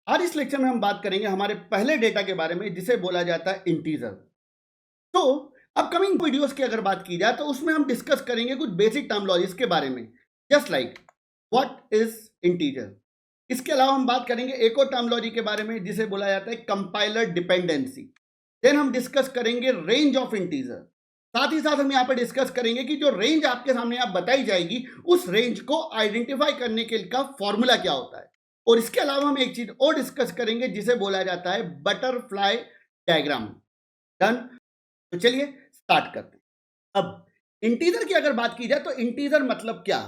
आज इस लेक्चर में हम बात करेंगे हमारे पहले डेटा के बारे में जिसे बोला जाता है इंटीजर। तो अपकमिंग वीडियोस की अगर बात की जाए तो उसमें हम डिस्कस करेंगे कुछ बेसिक टर्मिनोलॉजीज के बारे में, just like what is integer. इसके अलावा हम बात करेंगे एक और टर्मिनोलॉजी के बारे में जिसे बोला जाता है कंपाइलर डिपेंडेंसी। देन हम डिस्कस करेंगे रेंज ऑफ इंटीजर। साथ ही साथ हम यहाँ पर डिस्कस करेंगे कि जो रेंज आपके सामने आप बताई जाएगी उस रेंज को आइडेंटिफाई करने के का फॉर्मूला क्या होता है। और इसके अलावा हम एक चीज और डिस्कस करेंगे जिसे बोला जाता है बटरफ्लाई डायग्राम। डन? तो चलिए स्टार्ट करते हैं। अब इंटीजर की अगर बात की जाए तो इंटीजर मतलब क्या?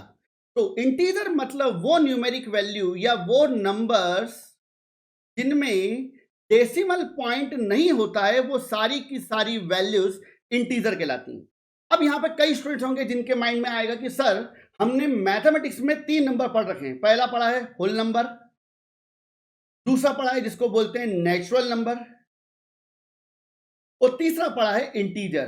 तो इंटीजर मतलब वो न्यूमेरिक वैल्यू या वो नंबर्स जिनमें डेसिमल पॉइंट नहीं होता है, वो सारी की सारी वैल्यूज इंटीजर कहलाती हैं। अब यहां पर कई स्टूडेंट्स होंगे जिनके माइंड में आएगा कि सर हमने मैथमेटिक्स में 3 नंबर पढ़ रखे हैं। पहला पढ़ा है होल नंबर, दूसरा पढ़ा है जिसको बोलते हैं नेचुरल नंबर, और तीसरा पढ़ा है इंटीजर।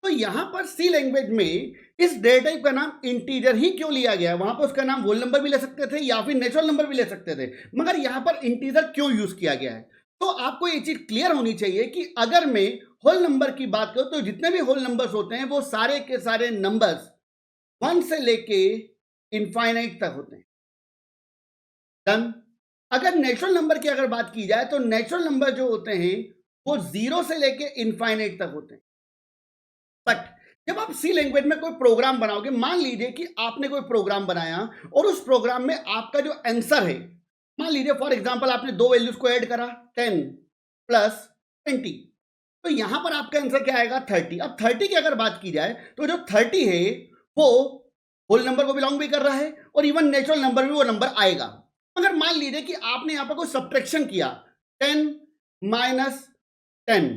तो यहां पर सी लैंग्वेज में इस डेटा टाइप का नाम इंटीजर ही क्यों लिया गया है? वहां पर उसका नाम होल नंबर भी ले सकते थे या फिर नेचुरल नंबर भी ले सकते थे, मगर यहां पर इंटीजर क्यों यूज किया गया है? तो आपको ये चीज क्लियर होनी चाहिए कि अगर मैं होल नंबर की बात करूं तो जितने भी होल नंबर्स होते हैं वो सारे के सारे नंबर्स 1 से लेके इनफाइनाइट तक होते हैं। डन? अगर नेचुरल नंबर की अगर बात की जाए तो नेचुरल नंबर जो होते हैं वो 0 से लेके इनफाइनाइट तक होते हैं। बट जब आप सी लैंग्वेज में कोई प्रोग्राम बनाओगे, मान लीजिए कि आपने कोई प्रोग्राम बनाया और उस प्रोग्राम में आपका जो आंसर है, मान लीजिए फॉर एग्जांपल आपने 2 वैल्यूज को ऐड करा 10 प्लस 20, तो यहां पर आपका आंसर क्या आएगा? 30। अब 30 की अगर बात की जाए तो जो 30 है वो होल नंबर को बिलोंग भी कर रहा है और इवन नेचुरल नंबर में वो नंबर आएगा। अगर मान लीजिए कि आपने यहां पर कोई सब्ट्रैक्शन किया 10 माइनस 10,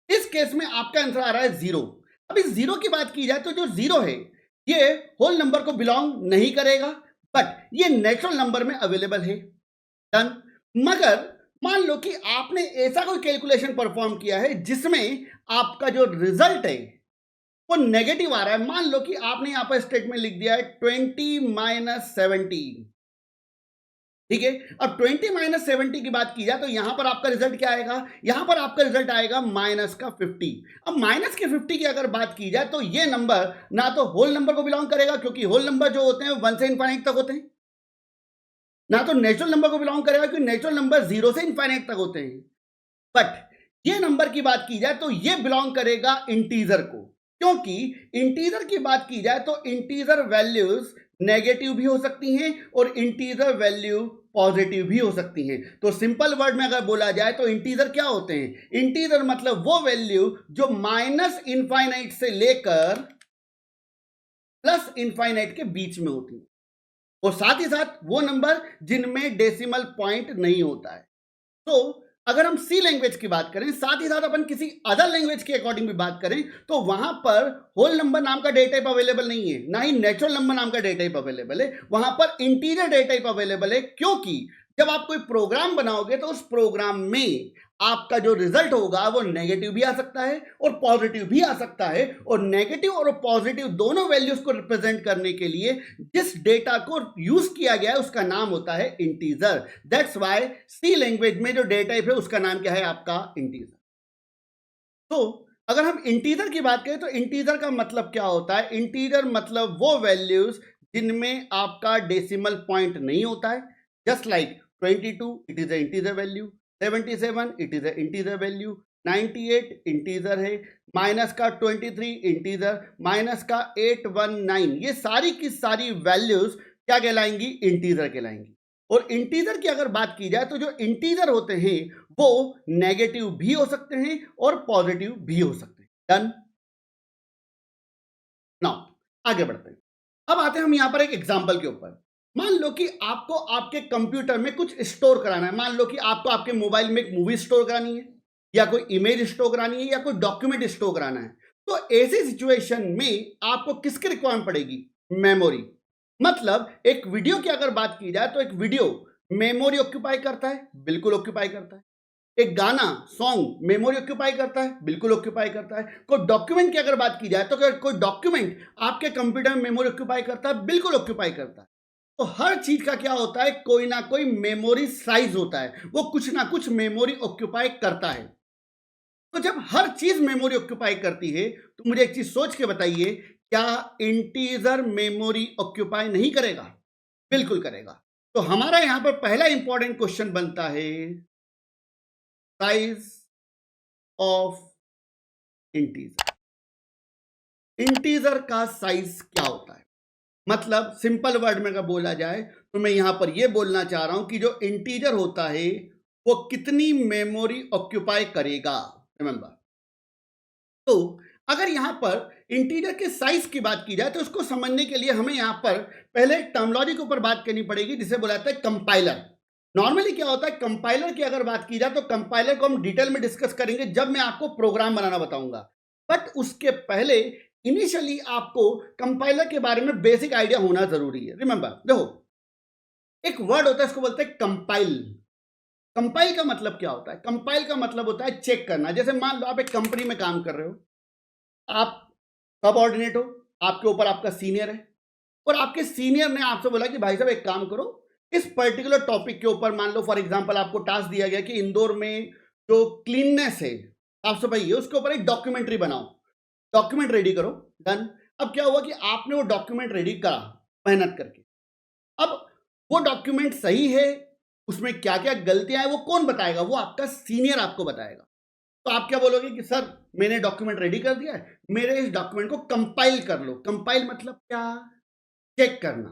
इस केस में आपका आंसर आ रहा है 0। अब इस 0 की बात की जाए तो जो 0 है ये होल नंबर को बिलोंग नहीं करेगा, बट ये नेचुरल नंबर में अवेलेबल है। डन? मगर मान लो कि आपने ऐसा कोई कैलकुलेशन परफॉर्म किया है जिसमें आपका जो रिजल्ट है वो नेगेटिव आ रहा है। मान लो कि आपने यहां पर स्टेटमेंट लिख दिया है 20 माइनस 17, ठीक है। अब 20 माइनस 70 की बात की जाए तो यहां पर आपका रिजल्ट क्या आएगा? यहां पर आपका रिजल्ट आएगा माइनस का 50। अब माइनस के 50 की अगर बात की जाए तो ये नंबर ना तो होल नंबर को बिलोंग करेगा, क्योंकि होल नंबर जो होते हैं 1 से इनफाइनाइट तक होते हैं, ना तो नेचुरल नंबर को बिलोंग करेगा क्योंकि नेचुरल नंबर 0 से इनफाइनाइट तक होते हैं। बट ये नंबर की बात की जाए तो ये बिलोंग करेगा इंटीजर को, क्योंकि इंटीजर की बात की जाए तो इंटीजर वैल्यूज नेगेटिव भी हो सकती हैं और इंटीजर वैल्यू पॉजिटिव भी हो सकती हैं। तो सिंपल वर्ड में अगर बोला जाए तो इंटीजर क्या होते हैं? इंटीजर मतलब वो वैल्यू जो माइनस इनफाइनाइट से लेकर प्लस इनफाइनाइट के बीच में होती है, और साथ ही साथ वो नंबर जिनमें डेसिमल पॉइंट नहीं होता है। तो अगर हम सी लैंग्वेज की बात करें, साथ ही साथ अपन किसी अदर लैंग्वेज के अकॉर्डिंग भी बात करें, तो वहां पर होल नंबर नाम का डेटा टाइप अवेलेबल नहीं है, ना ही नेचुरल नंबर नाम का डेटा टाइप अवेलेबल है। वहां पर इंटीजर डेटा टाइप अवेलेबल है, क्योंकि जब आप कोई प्रोग्राम बनाओगे तो उस प्रोग्राम में आपका जो रिजल्ट होगा वो नेगेटिव भी आ सकता है और पॉजिटिव भी आ सकता है, और नेगेटिव और पॉजिटिव दोनों वैल्यूज को रिप्रेजेंट करने के लिए जिस डेटा को यूज किया गया है उसका नाम होता है integer. That's why C language में जो डेटा टाइप है उसका नाम क्या है? आपका इंटीजर। तो अगर हम इंटीजर की बात करें तो इंटीजर का मतलब क्या होता है? इंटीजर मतलब वो वैल्यूज जिनमें आपका डेसिमल पॉइंट नहीं होता है, just like 22 it is a integer value, 77 it is a integer value, 98 integer है, माइनस का 23 इंटीजर, माइनस का 819, ये सारी की सारी वैल्यूज क्या कहलाएंगी? इंटीजर कहलाएंगी। और इंटीजर की अगर बात की जाए तो जो इंटीजर होते हैं वो नेगेटिव भी हो सकते हैं और पॉजिटिव भी हो सकते हैं। डन? नाउ आगे बढ़ते हैं। अब आते हैं हम यहां पर एक एग्जांपल के ऊपर। मान लो कि आपको आपके कंप्यूटर में कुछ स्टोर कराना है। मान लो कि आपको आपके मोबाइल में एक मूवी स्टोर करानी है, या कोई इमेज स्टोर करानी है, या कोई डॉक्यूमेंट स्टोर कराना है। तो ऐसी सिचुएशन में आपको किसकी रिक्वायरमेंट पड़ेगी? मेमोरी। मतलब एक वीडियो की अगर बात की जाए तो एक वीडियो मेमोरी ऑक्यूपाई करता है, बिल्कुल ऑक्यूपाई करता है। एक गाना सॉन्ग मेमोरी ऑक्यूपाई करता है? बिल्कुल ऑक्यूपाई करता है। कोई डॉक्यूमेंट की अगर बात की जाए तो क्या कोई डॉक्यूमेंट आपके कंप्यूटर में मेमोरी ऑक्यूपाई करता है? बिल्कुल ऑक्यूपाई करता है। तो हर चीज का क्या होता है, कोई ना कोई मेमोरी साइज होता है, वो कुछ ना कुछ मेमोरी ऑक्यूपाई करता है। तो जब हर चीज मेमोरी ऑक्यूपाई करती है तो मुझे एक चीज सोच के बताइए, क्या इंटीजर मेमोरी ऑक्यूपाई नहीं करेगा? बिल्कुल करेगा। तो हमारा यहां पर पहला इंपॉर्टेंट क्वेश्चन बनता है, साइज ऑफ इंटीजर। इंटीजर का साइज क्या होता है? मतलब सिंपल वर्ड में अगर बोला जाए तो मैं यहां पर यह बोलना चाह रहा हूं कि जो इंटीजर होता है वो कितनी मेमोरी ऑक्यूपाई करेगा। रिमेंबर, तो अगर यहां पर इंटीजर के साइज की बात की जाए तो उसको समझने के लिए हमें यहां पर पहले एक टर्मिनोलॉजी के ऊपर बात करनी पड़ेगी जिसे बोला जाता है कंपाइलर। नॉर्मली क्या होता है, कंपाइलर की अगर बात की जाए तो कंपाइलर को हम डिटेल में डिस्कस करेंगे जब मैं आपको प्रोग्राम बनाना बताऊंगा। बट उसके पहले इनिशियली आपको कंपाइलर के बारे में बेसिक आइडिया होना जरूरी है। रिमेंबर, देखो एक वर्ड होता है, इसको बोलते हैं कंपाइल। कंपाइल का मतलब क्या होता है? कंपाइल का मतलब होता है चेक करना। जैसे मान लो आप एक कंपनी में काम कर रहे हो, आप सबऑर्डिनेट हो, आपके ऊपर आपका सीनियर है और आपके सीनियर ने आपसे बोला कि भाई साहब एक काम करो, इस पर्टिकुलर टॉपिक के ऊपर मान लो फॉर एग्जांपल आपको टास्क दिया गया कि इंदौर में जो क्लीननेस है, साफ सफाई है, उसके ऊपर एक डॉक्यूमेंट्री बनाओ, डॉक्यूमेंट रेडी करो। डन। अब क्या हुआ कि आपने वो डॉक्यूमेंट रेडी करा मेहनत करके। अब वो डॉक्यूमेंट सही है, उसमें क्या क्या गलतियां हैं वो कौन बताएगा? वो आपका सीनियर आपको बताएगा। तो आप क्या बोलोगे कि सर मैंने डॉक्यूमेंट रेडी कर दिया है, मेरे इस डॉक्यूमेंट को कंपाइल कर लो। कंपाइल मतलब क्या? चेक करना।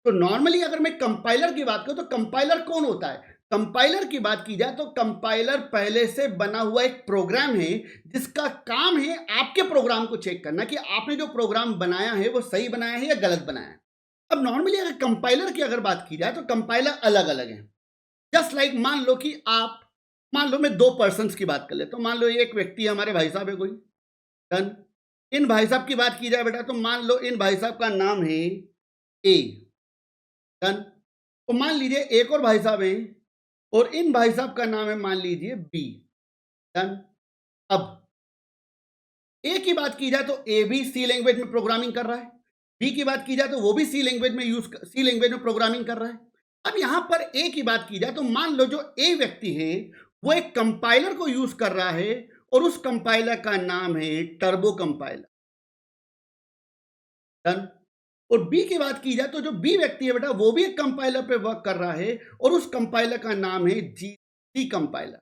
तो नॉर्मली अगर मैं कंपाइलर की बात करूं तो कंपाइलर कौन होता है? कंपाइलर की बात की जाए तो कंपाइलर पहले से बना हुआ एक प्रोग्राम है जिसका काम है आपके प्रोग्राम को चेक करना कि आपने जो प्रोग्राम बनाया है वो सही बनाया है या गलत बनाया है। अब नॉर्मली अगर कंपाइलर की अगर बात की जाए तो कंपाइलर अलग अलग है। जस्ट लाइक मान लो कि आप, मान लो मैं दो पर्सन की बात कर लेता हूं। मान लो एक व्यक्ति है, हमारे भाई साहब है कोई। डन। इन भाई साहब की बात की जाए बेटा तो मान लो इन भाई साहब का नाम है ए। डन। तो मान लीजिए एक और भाई साहब हैं और इन भाई साहब का नाम है मान लीजिए बी। डन। अब ए की बात की जाए तो ए भी सी लैंग्वेज में प्रोग्रामिंग कर रहा है, बी की बात की जाए तो वो भी सी लैंग्वेज में प्रोग्रामिंग कर रहा है। अब यहां पर ए की बात की जाए तो मान लो जो ए व्यक्ति है वो एक कंपाइलर को यूज कर रहा है और उस कंपाइलर का नाम है टर्बो कंपाइलर। डन। और बी की बात की जाए तो जो बी व्यक्ति है बेटा वो भी एक कंपाइलर पे वर्क कर रहा है और उस कंपाइलर का नाम है जीसी कंपाइलर।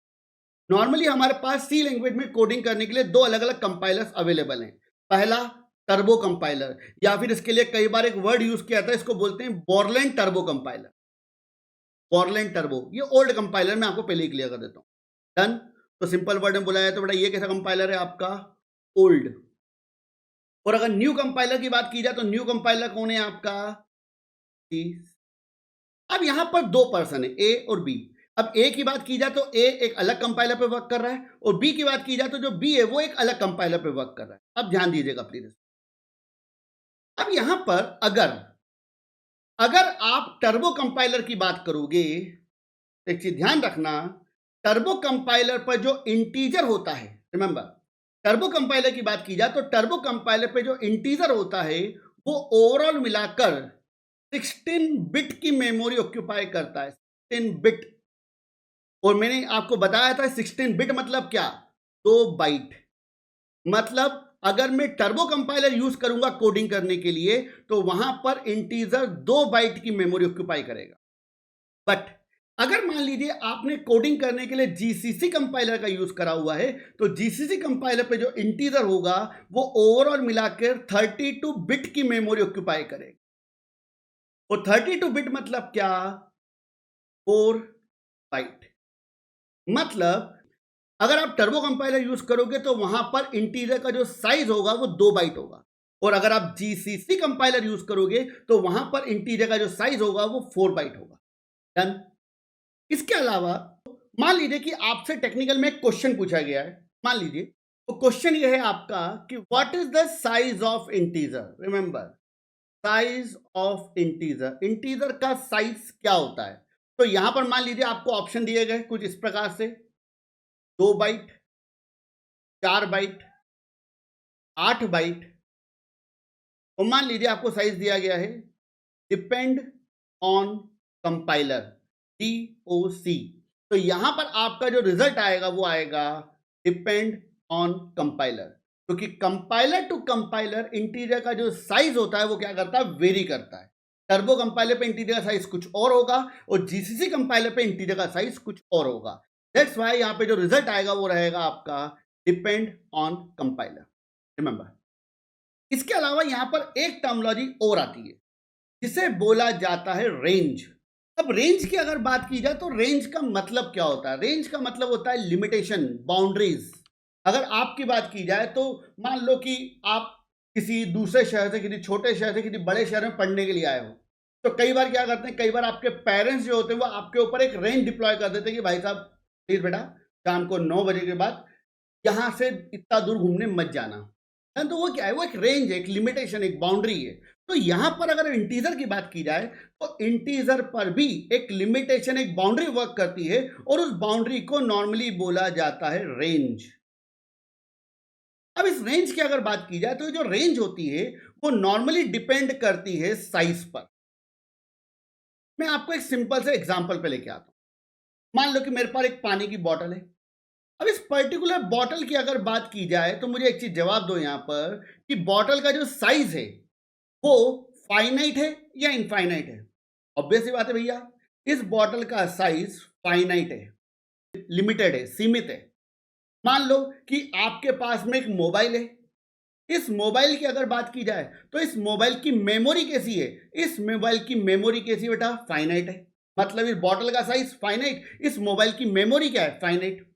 नॉर्मली हमारे पास सी लैंग्वेज में कोडिंग करने के लिए दो अलग अलग कंपाइलर्स अवेलेबल हैं। पहला टर्बो कंपाइलर, या फिर इसके लिए कई बार एक वर्ड यूज किया जाता है, इसको बोलते हैं बॉरलैंड टर्बो कंपाइलर। बॉरलैंड टर्बो ये ओल्ड कंपाइलर, मैं आपको पहले ही क्लियर कर देता हूं। डन। तो सिंपल वर्ड में बुलाया तो बेटा ये कैसा कंपाइलर है आपका? ओल्ड। और अगर न्यू कंपाइलर की बात की जाए तो न्यू कंपाइलर कौन है आपका? सी। अब यहां पर दो पर्सन है ए और बी। अब ए की बात की जाए तो ए एक अलग कंपाइलर पे वर्क कर रहा है और बी की बात की जाए तो जो बी है वो एक अलग कंपाइलर पे वर्क कर रहा है। अब ध्यान दीजिएगा प्लीज। अब यहां पर अगर अगर आप टर्बो कंपाइलर की बात करोगे तो एक चीज ध्यान रखना, टर्बो कंपाइलर पर जो इंटीजर होता है, रिमेंबर टर्बो कंपाइलर की बात की जाए तो टर्बो कंपाइलर पे जो इंटीजर होता है वो ओवरऑल मिलाकर 16 बिट की मेमोरी ऑक्यूपाई करता है। 16 बिट। और मैंने आपको बताया था 16 बिट मतलब क्या? 2 बाइट। मतलब अगर मैं टर्बो कंपाइलर यूज करूंगा कोडिंग करने के लिए तो वहां पर इंटीजर 2 बाइट की मेमोरी ऑक्यूपाई करेगा। बट अगर मान लीजिए आपने कोडिंग करने के लिए जीसीसी कंपाइलर का यूज करा हुआ है तो जीसीसी कंपाइलर पे जो इंटीजर होगा वो ओवरऑल मिलाकर 32 बिट की मेमोरी ऑक्यूपाई करेगा। और 32 बिट मतलब क्या? 4 बाइट। मतलब अगर आप टर्बो कंपाइलर यूज करोगे तो वहां पर इंटीजर का जो साइज होगा वो 2 बाइट होगा और अगर आप जीसीसी कंपाइलर यूज करोगे तो वहां पर इंटीजर का जो साइज होगा वो 4 बाइट होगा। डन। इसके अलावा मान लीजिए कि आपसे टेक्निकल में एक क्वेश्चन पूछा गया है। मान लीजिए तो क्वेश्चन ये है आपका कि what is the size of integer. Remember, size of integer, integer का साइज क्या होता है? तो यहां पर मान लीजिए आपको ऑप्शन दिए गए कुछ इस प्रकार से। 2 बाइट, 4 बाइट, 8 बाइट, और मान लीजिए आपको साइज दिया गया है डिपेंड ऑन कंपाइलर, DOC। तो यहां पर आपका जो रिजल्ट आएगा वो आएगा डिपेंड ऑन कंपाइलर, क्योंकि कंपाइलर टू कंपाइलर इंटीजर का जो साइज होता है वो क्या करता है, वेरी करता है। टर्बो कंपाइलर पे इंटीजर का साइज कुछ और होगा और GCC कंपाइलर पे इंटीजर का साइज कुछ और होगा। दैट्स व्हाई यहाँ पे जो रिजल्ट आएगा वो रहेगा आपका डिपेंड ऑन कंपाइलर, रिमेंबर। इसके अलावा यहां पर एक टर्मिनोलॉजी और आती है जिसे बोला जाता है रेंज। अब रेंज की अगर बात की जाए तो रेंज का मतलब क्या होता है? रेंज का मतलब होता है लिमिटेशन, बाउंड्रीज। अगर आपकी बात की जाए तो मान लो कि आप किसी दूसरे शहर से, किसी छोटे शहर से किसी बड़े शहर में पढ़ने के लिए आए हो, तो कई बार क्या करते हैं, कई बार आपके पेरेंट्स जो होते हैं वो आपके ऊपर एक रेंज डिप्लॉय कर देते हैं कि भाई साहब प्लीज बेटा शाम को 9 बजे के बाद यहां से इतना दूर घूमने मत जाना। तो वो क्या है, वो एक रेंज है, एक लिमिटेशन, एक बाउंड्री है। तो यहां पर अगर इंटीजर की बात की जाए तो इंटीजर पर भी एक लिमिटेशन, एक बाउंड्री वर्क करती है और उस बाउंड्री को नॉर्मली बोला जाता है रेंज। अब इस रेंज की अगर बात की जाए तो जो रेंज होती है वो नॉर्मली डिपेंड करती है साइज पर। मैं आपको एक सिंपल से एग्जांपल पे लेके आता हूं। मान लो कि मेरे पास एक पानी की बोतल है। अब इस पर्टिकुलर बॉटल की अगर बात की जाए तो मुझे एक चीज जवाब दो यहां पर कि बॉटल का जो साइज है वो फाइनाइट है या इनफाइनाइट है? ऑब्वियस सी बात है भैया, इस बॉटल का साइज फाइनाइट है, लिमिटेड है, सीमित है। मान लो कि आपके पास में एक मोबाइल है। इस मोबाइल की अगर बात की जाए तो इस मोबाइल की मेमोरी कैसी है? इस मोबाइल की मेमोरी कैसी बेटा? फाइनाइट है। मतलब इस बॉटल का साइज फाइनाइट, इस मोबाइल की मेमोरी क्या है? फाइनाइट।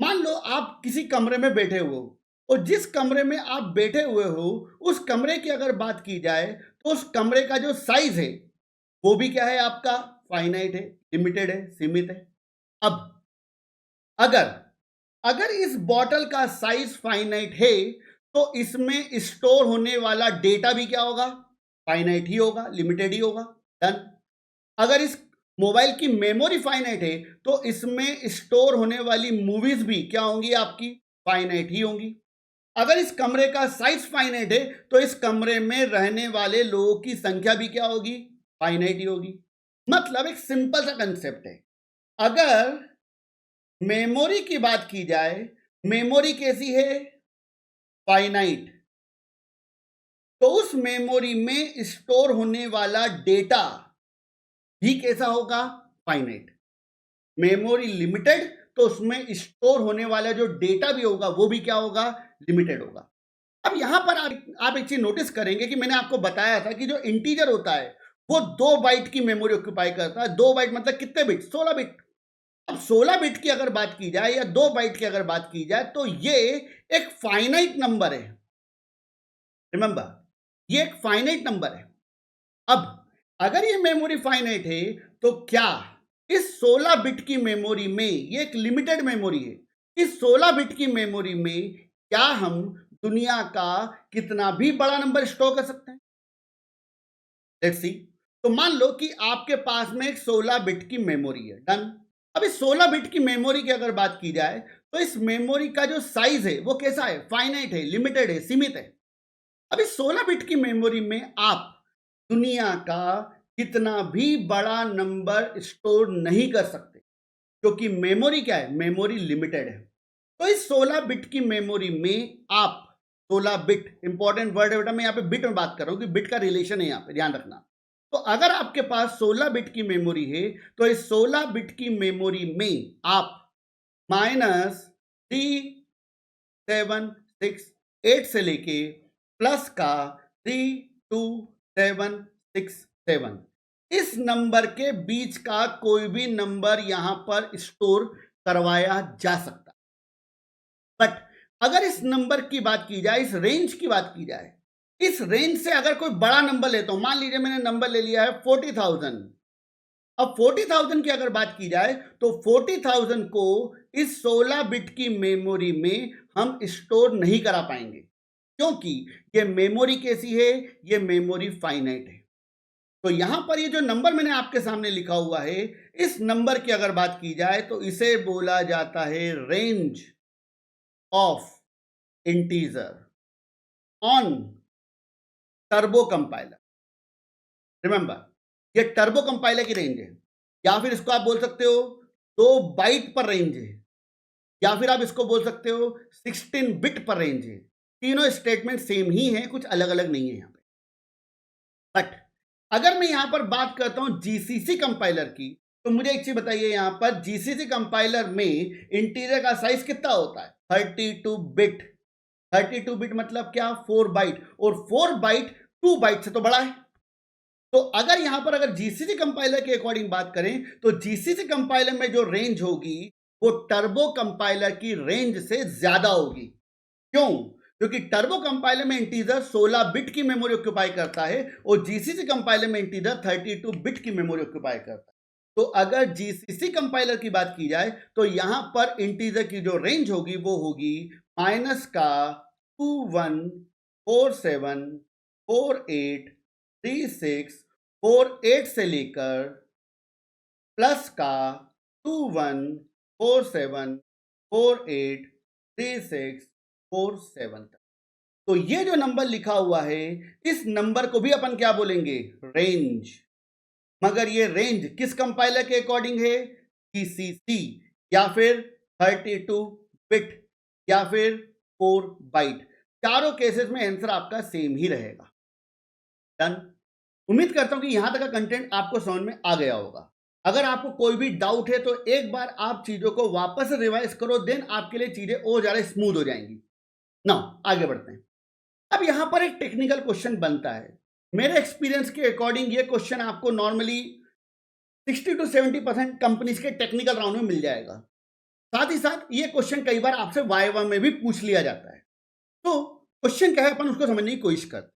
मान लो आप किसी कमरे में बैठे हुए हो और जिस कमरे में आप बैठे हुए हो उस कमरे की अगर बात की जाए तो उस कमरे का जो साइज है वो भी क्या है आपका? फाइनाइट है, लिमिटेड है, सीमित है। अब अगर अगर इस बॉटल का साइज फाइनाइट है तो इसमें स्टोर होने वाला डेटा भी क्या होगा? फाइनाइट ही होगा, लिमिटेड ही होगा। डन। अगर इस मोबाइल की मेमोरी फाइनाइट है तो इसमें स्टोर होने वाली मूवीज भी क्या होंगी आपकी? फाइनाइट ही होंगी। अगर इस कमरे का साइज फाइनाइट है तो इस कमरे में रहने वाले लोगों की संख्या भी क्या होगी? फाइनाइट ही होगी। मतलब एक सिंपल सा कंसेप्ट है। अगर मेमोरी की बात की जाए, मेमोरी कैसी है? फाइनाइट। तो उस मेमोरी में स्टोर होने वाला डेटा भी कैसा होगा? फाइनाइट। मेमोरी लिमिटेड तो उसमें स्टोर होने वाला जो डेटा भी होगा वो भी क्या होगा? लिमिटेड होगा। अब यहां पर आप एक चीज नोटिस करेंगे कि मैंने आपको बताया था कि जो इंटीजर होता है वो 2 बाइट की मेमोरी ऑक्यूपाई करता है। 2 बाइट मतलब कितने बिट? 16 बिट। अब 16 बिट की अगर बात की जाए या 2 बाइट की अगर बात की जाए तो ये एक फाइनाइट नंबर है। रिमेंबर, ये एक फाइनाइट नंबर है। अब अगर ये मेमोरी फाइनाइट है तो क्या इस 16 बिट की मेमोरी में, ये एक लिमिटेड मेमोरी है, इस 16 बिट की मेमोरी में क्या हम दुनिया का कितना भी बड़ा नंबर स्टोर कर सकते हैं? Let's see. तो मान लो कि आपके पास में एक 16 बिट की मेमोरी है। डन। अब इस 16 बिट की मेमोरी की अगर बात की जाए तो इस मेमोरी का जो साइज है वो कैसा है? फाइनाइट है, लिमिटेड है, सीमित है। अब इस 16 बिट की मेमोरी में आप दुनिया का कितना भी बड़ा नंबर स्टोर नहीं कर सकते, क्योंकि मेमोरी क्या है? मेमोरी लिमिटेड है। तो इस 16 बिट की मेमोरी में आप 16 बिट, इंपॉर्टेंट वर्ड है बेटा, मैं यहाँ पे बिट में बात कर रहा हूँ कि बिट का रिलेशन है, यहाँ पे ध्यान रखना। तो अगर आपके पास 16 बिट की मेमोरी है तो इस 16 बिट की मेमोरी में आप -3768 से लेके प्लस का 32767, इस नंबर के बीच का कोई भी नंबर यहां पर स्टोर करवाया जा सकता। बट अगर इस नंबर की बात की जाए, इस रेंज की बात की जाए, इस रेंज से अगर कोई बड़ा नंबर लेता हूं, मान लीजिए मैंने नंबर ले लिया है 40,000। अब 40,000 की अगर बात की जाए तो 40,000 को इस 16 बिट की मेमोरी में हम स्टोर नहीं करा पाएंगे, क्योंकि ये मेमोरी कैसी है? ये मेमोरी फाइनाइट है। तो तो यहां पर ये जो नंबर मैंने आपके सामने लिखा हुआ है, इस नंबर की अगर बात की जाए तो इसे बोला जाता है range of integer on turbo compiler. Remember, ये टर्बो कंपाइलर की रेंज है, या फिर इसको आप बोल सकते हो 2 बाइट पर रेंज है, या फिर आप इसको बोल सकते हो 16 बिट पर रेंज है। तीनों स्टेटमेंट सेम ही हैं, कुछ अलग अलग नहीं है यहां पे। बट अगर मैं यहां पर बात करता हूं जीसीसी कंपाइलर की, तो मुझे एक चीज बताइए, यहां पर जीसीसी कंपाइलर में इंटीजर का साइज कितना होता है? 32 बिट। 32 बिट मतलब क्या? 4 बाइट, और 4 बाइट 2 बाइट से तो बड़ा है। तो अगर यहां पर अगर जीसीसी कंपाइलर के अकॉर्डिंग बात करें, तो जीसीसी कंपाइलर में जो रेंज होगी वो टर्बो कंपाइलर की रेंज से ज्यादा होगी। क्यों? क्योंकि टर्बो कंपाइलर में इंटीजर 16 बिट की मेमोरी ऑक्यूपाई करता है और जीसीसी कंपाइलर में इंटीजर 32 बिट की मेमोरी ऑक्यूपाई करता है। तो अगर जीसीसी कंपाइलर की बात की जाए तो यहां पर इंटीजर की जो रेंज होगी वो होगी माइनस का 2147483648 से लेकर प्लस का 2147483647 तक। तो ये जो नंबर लिखा हुआ है, इस नंबर को भी अपन क्या बोलेंगे? रेंज। मगर ये रेंज किस कंपाइलर के अकॉर्डिंग है? जीसीसी, या फिर 32 बिट, या फिर 4 बाइट। चारों केसेस में आंसर आपका सेम ही रहेगा। डन। उम्मीद करता हूं कि यहां तक का कंटेंट आपको समझ में आ गया होगा। अगर आपको कोई भी डाउट है तो एक बार आप चीजों को वापस रिवाइज करो, देन आपके लिए चीजें और ज्यादा स्मूथ हो जाएंगी। ना आगे बढ़ते हैं। अब यहां पर एक टेक्निकल क्वेश्चन बनता है। मेरे एक्सपीरियंस के अकॉर्डिंग ये क्वेश्चन आपको नॉर्मली 60 to 70% कंपनीज के टेक्निकल राउंड में मिल जाएगा। साथ ही साथ ये क्वेश्चन कई बार आपसे वाइवा में भी पूछ लिया जाता है। तो क्वेश्चन क्या है, अपन उसको समझने की कोशिश करते हैं।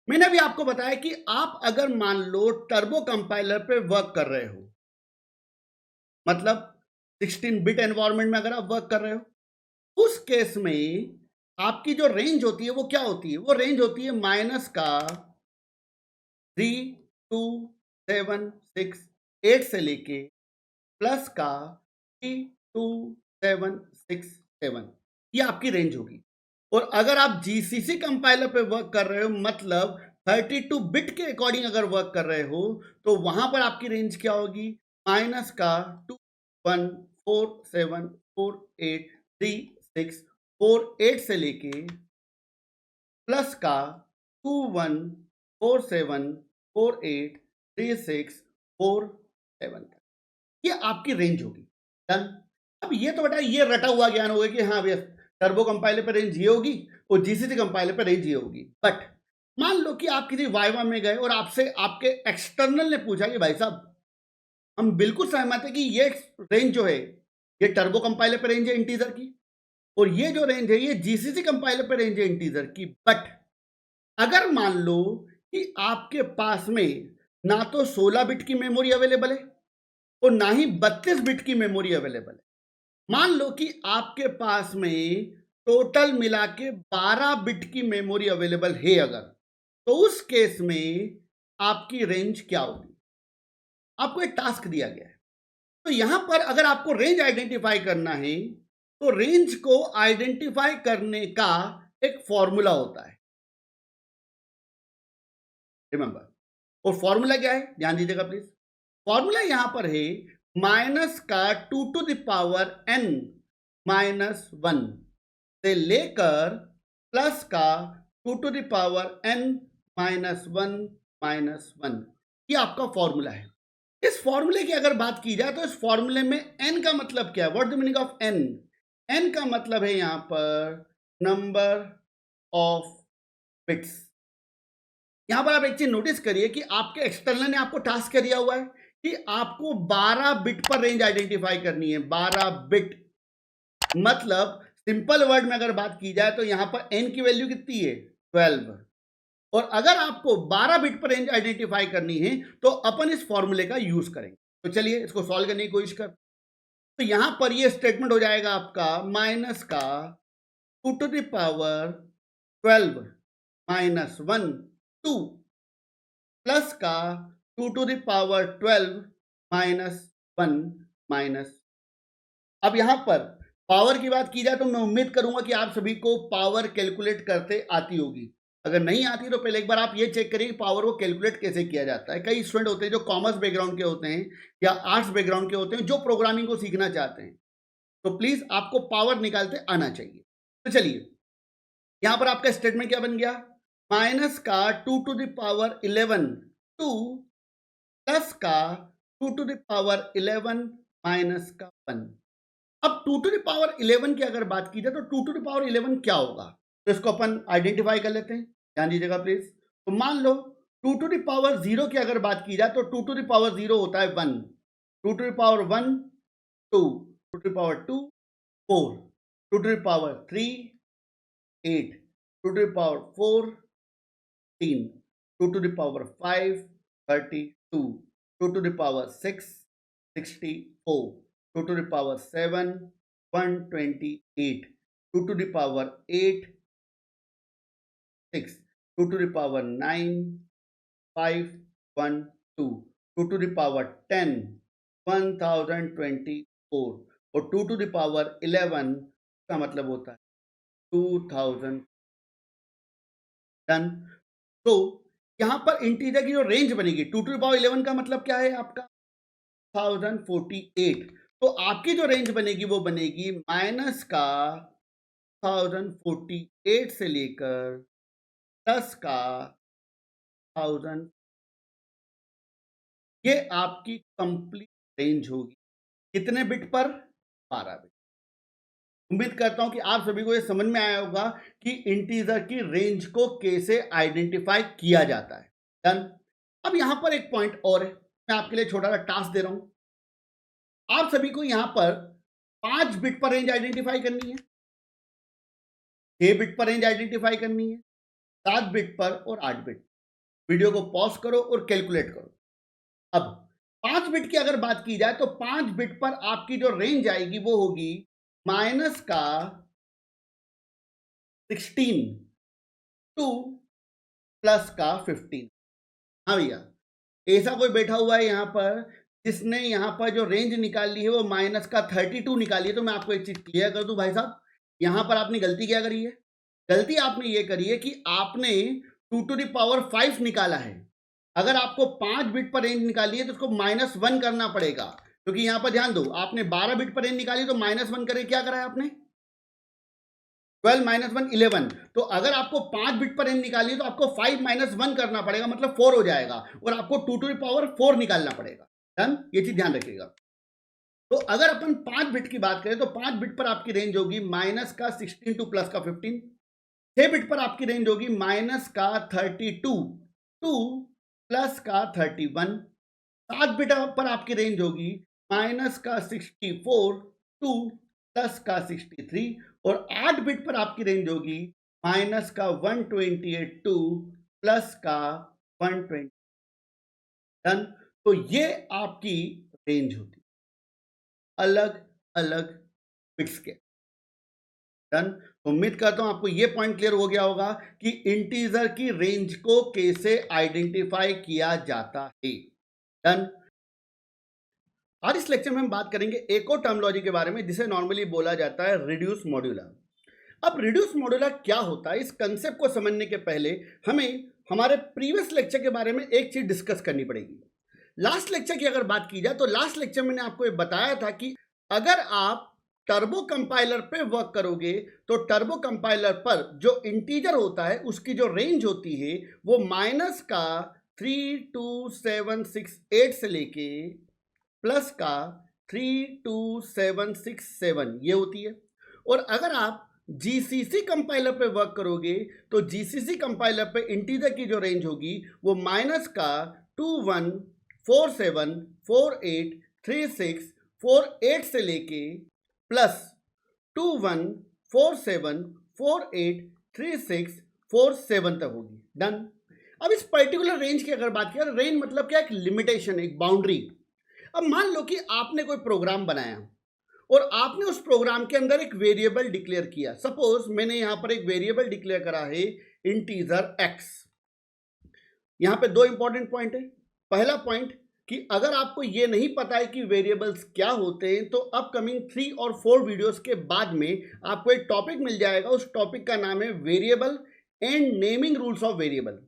मैंने अभी आपको बताया कि आप अगर मान लो टर्बो कंपाइलर पे वर्क कर रहे हो, मतलब 16 बिट एनवायरनमेंट में अगर आप वर्क कर रहे हो, उस केस में आपकी जो रेंज होती है वो क्या होती है? वो रेंज होती है माइनस का 32768 से लेके प्लस का 32767, ये आपकी रेंज होगी। और अगर आप जीसीसी कंपाइलर पे वर्क कर रहे हो, मतलब 32 बिट के अकॉर्डिंग अगर वर्क कर रहे हो, तो वहां पर आपकी रेंज क्या होगी? माइनस का 2147483648 से लेके प्लस का 2147483647 तक, ये आपकी रेंज होगी। डन। अब ये तो बेटा ये रटा हुआ ज्ञान होगा कि हाँ भैया टर्बो कंपाइलर पर रेंज ये होगी और जीसीसी कंपाइलर पर रेंज ये होगी। बट मान लो कि आप किसी वाइवा में गए और आपसे आपके एक्सटर्नल ने पूछा कि भाई साहब हम बिल्कुल सहमत है कि ये रेंज जो है ये टर्बो कंपाइलर पर रेंज है इंटीजर की, और ये जो रेंज है ये जीसीसी कंपाइलर पर रेंज है इंटीजर की। बट अगर मान लो कि आपके पास में ना तो 16 बिट की मेमोरी अवेलेबल है और ना ही 32 बिट की मेमोरी अवेलेबल है, मान लो कि आपके पास में टोटल मिला के 12 बिट की मेमोरी अवेलेबल है अगर, तो उस केस में आपकी रेंज क्या होगी? आपको एक टास्क दिया गया है, तो यहां पर अगर आपको रेंज आइडेंटिफाई करना है तो रेंज को आइडेंटिफाई करने का एक फॉर्मूला होता है। रिमेंबर, और फॉर्मूला क्या है ध्यान दीजिएगा प्लीज। फॉर्मूला यहां पर है माइनस का 2 to the power n minus 1 से लेकर प्लस का 2 to the power n minus 1 minus 1, ये आपका फॉर्मूला है। इस फॉर्मूले की अगर बात की जाए तो इस फॉर्मूले में n का मतलब क्या है? What the meaning of n? n का मतलब है यहां पर नंबर ऑफ बिट्स। यहां पर आप एक चीज नोटिस करिए कि आपके एक्सटर्नल ने आपको टास्क दिया हुआ है कि आपको 12 बिट पर रेंज आइडेंटिफाई करनी है। 12 बिट मतलब सिंपल वर्ड में अगर बात की जाए तो यहां पर n की वैल्यू कितनी है? 12। और अगर आपको 12 बिट पर रेंज आइडेंटिफाई करनी है तो अपन इस फॉर्मूले का यूज करेंगे। तो चलिए इसको सॉल्व करने की कोशिश कर। तो यहां पर ये स्टेटमेंट हो जाएगा आपका माइनस का 2 to the power 12 minus 1 2 plus का 2 to the power 12 minus 1 minus. अब यहां पर पावर की बात की जाए तो मैं उम्मीद करूंगा कि आप सभी को पावर कैलकुलेट करते आती होगी। अगर नहीं आती तो पहले एक बार आप ये चेक करिए कि पावर को कैलकुलेट कैसे किया जाता है। कई स्टूडेंट होते हैं जो कॉमर्स बैकग्राउंड के होते हैं या आर्ट्स बैकग्राउंड के होते हैं जो प्रोग्रामिंग को सीखना चाहते हैं, तो प्लीज आपको पावर निकालते आना चाहिए। तो चलिए यहां पर आपका स्टेटमेंट क्या बन गया, माइनस का 2 to the power 11 2 प्लस का 2 to the power 11 माइनस का 1। अब 2 to the power 11 की अगर बात की जाए तो 2 to the power 11 क्या होगा, तो इसको अपन आइडेंटिफाई कर लेते हैं, ध्यान दीजिएगा प्लीज। तो मान लो 2 to the power 0 की अगर बात की जाए तो 2 to the power 0 होता है 1, 2 to the power 1 2, 2 to the power 2 4, 2 to the power 3 8, 2 to the power 4 10, 2 to the power 5 32, 2 to the power 6 64, 2 to the power 7 128, 2 to the power 8 6, 2 to the power 9 5 1 2, 2 to the power 10 1024 और 2 to the power 11 का मतलब होता है 2000। Done. तो यहां पर integer की जो रेंज बनेगी 2 to the power 11 का मतलब क्या है आपका 1048। तो आपकी जो रेंज बनेगी वो बनेगी माइनस का 1048 से लेकर प्लस का 1000। ये आपकी कंप्लीट रेंज होगी कितने बिट पर, 12 बिट। उम्मीद करता हूं कि आप सभी को ये समझ में आया होगा कि इंटीजर की रेंज को कैसे आइडेंटिफाई किया जाता है। डन। अब यहां पर एक पॉइंट और है, मैं आपके लिए छोटा सा टास्क दे रहा हूं। आप सभी को यहां पर 5 बिट पर रेंज आइडेंटिफाई करनी है, 6 बिट पर रेंज आइडेंटिफाई करनी है, 7 बिट पर और 8 बिट। वीडियो को पॉज करो और कैलकुलेट करो। अब 5 बिट की अगर बात की जाए तो 5 बिट पर आपकी जो रेंज आएगी वो होगी माइनस का 16 टू प्लस का 15। हाँ भैया, ऐसा कोई बैठा हुआ है यहां पर जिसने यहां पर जो रेंज निकाली है वो माइनस का 32 निकाली है, तो मैं आपको एक चीज क्लियर कर दूं भाई साहब, यहां पर आपने गलती क्या करी है। गलती आपने ये करी है कि आपने 2 to the power 5 निकाला है। अगर आपको 5 बिट पर रेंज निकाली है तो उसको -1 करना पड़ेगा, क्योंकि यहां पर ध्यान दो, आपने 12 बिट पर रेंज निकाली तो -1 करे क्या करा है आपने, 12 - 1 11। तो अगर आपको 5 बिट पर रेंज निकाली है तो आपको 5 - 1 करना पड़ेगा, मतलब 4 हो जाएगा, और आपको 2 to the power 4 निकालना पड़ेगा। डन, ये चीज ध्यान रखिएगा। तो अगर अपन 5 बिट की बात करें तो 5 बिट पर आपकी रेंज होगी माइनस का 16 टू प्लस का 15। 6 बिट पर आपकी रेंज होगी माइनस का 32 टू प्लस का 31। 7 बिट पर आपकी रेंज होगी माइनस का 64 टू प्लस का 63, और 8 बिट पर आपकी रेंज होगी माइनस का 128 टू प्लस का 120। डन। तो ये आपकी रेंज होती है अलग अलग बिट्स के। डन। उम्मीद करता हूं आपको ये पॉइंट क्लियर हो गया होगा कि इंटीजर की रेंज को कैसे आइडेंटिफाई किया जाता है। डन। आज इस लेक्चर में हम बात करेंगे एक और टर्मिनोलॉजी के बारे में जिसे नॉर्मली बोला जाता है रिड्यूस मॉड्यूलर। अब रिड्यूस मॉड्यूलर क्या होता है, इस कंसेप्ट को समझने के पहले हमें हमारे प्रीवियस लेक्चर के बारे में एक चीज डिस्कस करनी पड़ेगी। लास्ट लेक्चर की अगर बात की जाए तो लास्ट लेक्चर मैंने आपको ये बताया था कि अगर आप टर्बो कंपाइलर पे वर्क करोगे तो टर्बो कंपाइलर पर जो इंटीजर होता है उसकी जो रेंज होती है वो माइनस का 32768 से लेके प्लस का 32767 ये होती है। और अगर आप जीसीसी कंपाइलर पे वर्क करोगे तो जीसीसी कंपाइलर पे इंटीजर की जो रेंज होगी वो माइनस का 2147483648 से लेके प्लस 2147483647 तक होगी। डन। अब इस पर्टिकुलर रेंज की अगर बात किया, रेंज मतलब क्या, एक लिमिटेशन, एक बाउंड्री। अब मान लो कि आपने कोई प्रोग्राम बनाया और आपने उस प्रोग्राम के अंदर एक वेरिएबल डिक्लेयर किया। सपोज मैंने यहां पर एक वेरिएबल डिक्लेयर करा है इंटीजर x। यहां पे दो इंपॉर्टेंट पॉइंट है। पहला पॉइंट कि अगर आपको ये नहीं पता है कि वेरिएबल्स क्या होते हैं तो अपकमिंग 3 और 4 वीडियोस के बाद में आपको एक टॉपिक मिल जाएगा, उस टॉपिक का नाम है variable and naming rules of variable.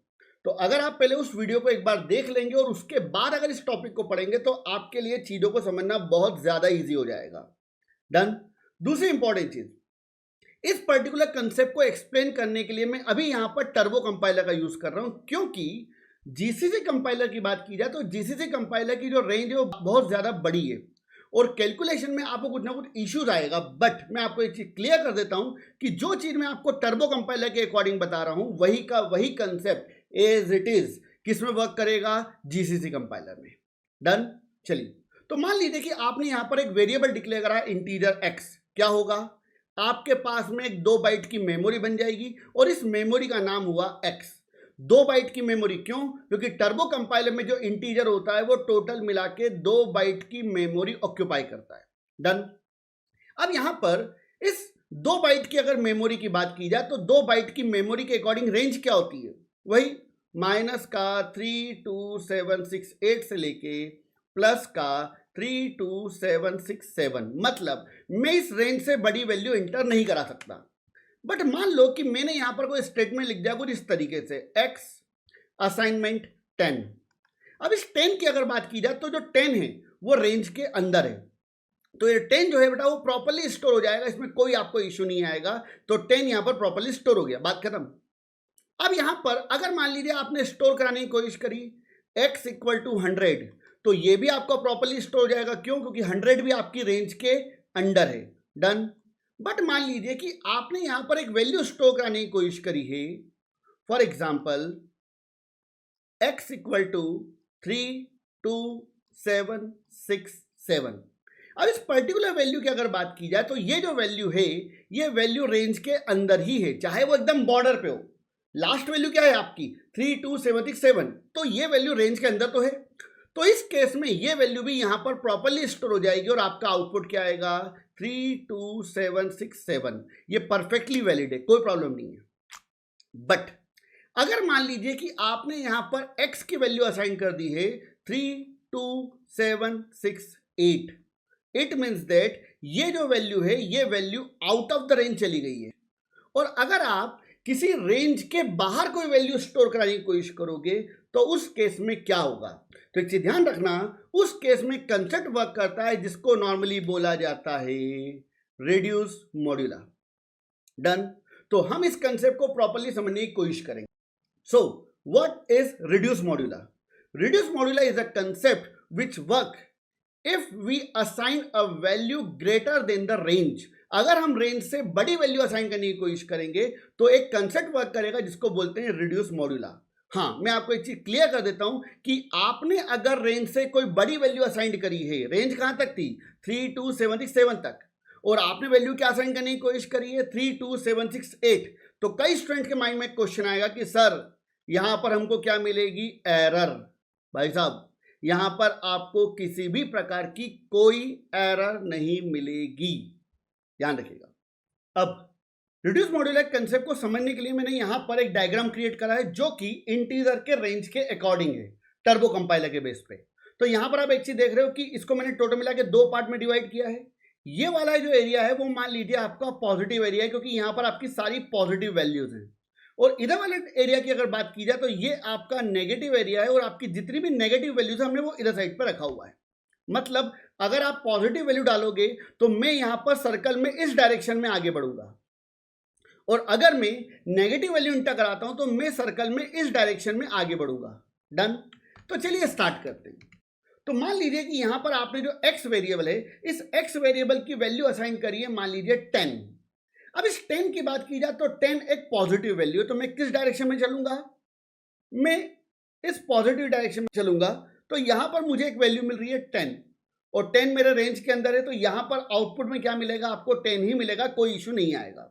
तो अगर आप पहले उस वीडियो को एक बार देख लेंगे और उसके बाद अगर इस टॉपिक को पढ़ेंगे तो आपके लिए चीज़ों को समझना बहुत ज़्यादा ईजी हो जाएगा। डन। दूसरी इंपॉर्टेंट चीज़, इस पर्टिकुलर कंसेप्ट को एक्सप्लेन करने के लिए मैं अभी यहाँ पर टर्बो कंपाइलर का यूज़ कर रहा हूँ, क्योंकि जीसीसी कंपाइलर की बात की जाए तो जीसीसी कंपाइलर की जो रेंज है वो बहुत ज़्यादा बड़ी है और कैलकुलेशन में आपको कुछ ना कुछ इश्यूज आएगा। बट मैं आपको एक चीज़ क्लियर कर देता हूँ कि जो चीज़ मैं आपको टर्बो कंपाइलर के अकॉर्डिंग बता रहा हूँ वही का वही कंसेप्ट एज इट इज़ किस में वर्क करेगा, जीसीसी कंपाइलर में। डन। चलिए, तो मान लीजिए कि आपने यहाँ पर एक वेरिएबल डिक्लेयर करा इंटीजर एक्स। क्या होगा, आपके पास में एक 2 बाइट की मेमोरी बन जाएगी और इस मेमोरी का नाम हुआ एक्स। 2 बाइट की मेमोरी क्यों? क्योंकि टर्बो कंपाइलर में जो इंटीजर होता है वो टोटल मिला के 2 बाइट की मेमोरी ऑक्यूपाई करता है। डन। अब यहां पर इस 2 बाइट की अगर मेमोरी की बात की जाए तो 2 बाइट की मेमोरी के अकॉर्डिंग रेंज क्या होती है, वही माइनस का 32768 से लेके प्लस का 32767। मतलब मैं इस रेंज से बड़ी वैल्यू इंटर नहीं करा सकता। बट मान लो कि मैंने यहां पर कोई स्टेटमेंट लिख दिया कुछ इस तरीके से, एक्स असाइनमेंट 10। अब इस 10 की अगर बात की जाए तो जो 10 है वो रेंज के अंदर है, तो ये 10 जो है बेटा वो प्रॉपर्ली स्टोर हो जाएगा, इसमें कोई आपको इश्यू नहीं आएगा। तो 10 यहां पर प्रॉपर्ली स्टोर हो गया, बात खत्म। अब यहां पर अगर मान लीजिए आपने स्टोर कराने की कोशिश करी x इक्वल टू 100, तो ये भी आपको प्रॉपर्ली स्टोर हो जाएगा। क्यों? क्योंकि 100 भी आपकी रेंज के अंडर है। डन। बट मान लीजिए कि आपने यहां पर एक वैल्यू स्टोर कराने की कोशिश करी है, for example x equal to 32767। अब इस पर्टिकुलर वैल्यू की अगर बात की जाए तो ये जो वैल्यू है ये वैल्यू रेंज के अंदर ही है, चाहे वो एकदम बॉर्डर पे हो। लास्ट वैल्यू क्या है आपकी 32767, तो ये वैल्यू रेंज के अंदर तो है। तो इस केस में ये वैल्यू भी यहां पर प्रॉपर्ली स्टोर हो जाएगी और आपका आउटपुट क्या आएगा 32767। ये परफेक्टली वैलिड है, कोई प्रॉब्लम नहीं है। बट अगर मान लीजिए कि आपने यहां पर x की वैल्यू असाइन कर दी है 32768, इट मीन्स दैट ये जो वैल्यू है ये value out of the range चली गई है। और अगर आप किसी रेंज के बाहर कोई वैल्यू स्टोर कराने की कोशिश करोगे तो उस केस में क्या होगा, तो एक चीज ध्यान रखना, उस केस में कंसेप्ट वर्क करता है जिसको नॉर्मली बोला जाता है रिड्यूस मॉड्यूला। डन। तो हम इस कंसेप्ट को प्रॉपर्ली समझने की कोशिश करेंगे। So what is reduce modulo? Reduce modulo is a concept which work if we assign a value greater than the range. अगर हम रेंज से बड़ी वैल्यू असाइन करने की कोशिश करेंगे तो एक कंसेप्ट वर्क करेगा जिसको बोलते हैं रिड्यूस मॉड्यूला। हाँ, मैं आपको एक चीज क्लियर कर देता हूं कि आपने अगर रेंज से कोई बड़ी वैल्यू असाइन करी है, रेंज कहां तक थी 32767 तक, और आपने वैल्यू क्या असाइन करने की कोशिश करी है 32768, तो कई स्टूडेंट के माइंड में क्वेश्चन आएगा कि सर यहां पर हमको क्या मिलेगी, एरर। भाई साहब यहां पर आपको किसी भी प्रकार की कोई एरर नहीं मिलेगी, ध्यान रखिएगा। अब रिड्यूस मॉड्यूलर कंसेप्ट को समझने के लिए मैंने यहां पर एक डायग्राम क्रिएट करा है जो कि इंटीजर के रेंज के अकॉर्डिंग है टर्बो कंपाइलर के बेस पे। तो यहां पर आप एक चीज देख रहे हो कि इसको मैंने टोटल मिला के 2 पार्ट में डिवाइड किया है। ये वाला जो एरिया है वो मान लीजिए आपका पॉजिटिव एरिया है, क्योंकि यहां पर आपकी सारी पॉजिटिव वैल्यूज हैं। और इधर वाले एरिया की अगर बात की जाए तो ये आपका नेगेटिव एरिया है और आपकी जितनी भी नेगेटिव वैल्यूज है हमने वो इधर साइड पर रखा हुआ है। मतलब अगर आप पॉजिटिव वैल्यू डालोगे तो मैं यहां पर सर्कल में इस डायरेक्शन में आगे बढ़ूंगा, और अगर मैं नेगेटिव वैल्यू इंटर कराता हूं तो मैं सर्कल में इस डायरेक्शन में आगे बढ़ूंगा। डन। तो चलिए स्टार्ट करते हैं। तो मान लीजिए कि यहां पर आपने जो x वेरिएबल है इस x वेरिएबल की वैल्यू असाइन करी है मान लीजिए 10। अब इस 10 की बात की जाए तो 10 एक पॉजिटिव वैल्यू है, तो मैं किस डायरेक्शन में चलूंगा, मैं इस पॉजिटिव डायरेक्शन में चलूंगा। तो यहां पर मुझे एक वैल्यू मिल रही है 10 और 10 मेरे रेंज के अंदर है, तो यहां पर आउटपुट में क्या मिलेगा, आपको 10 ही मिलेगा, कोई इश्यू नहीं आएगा।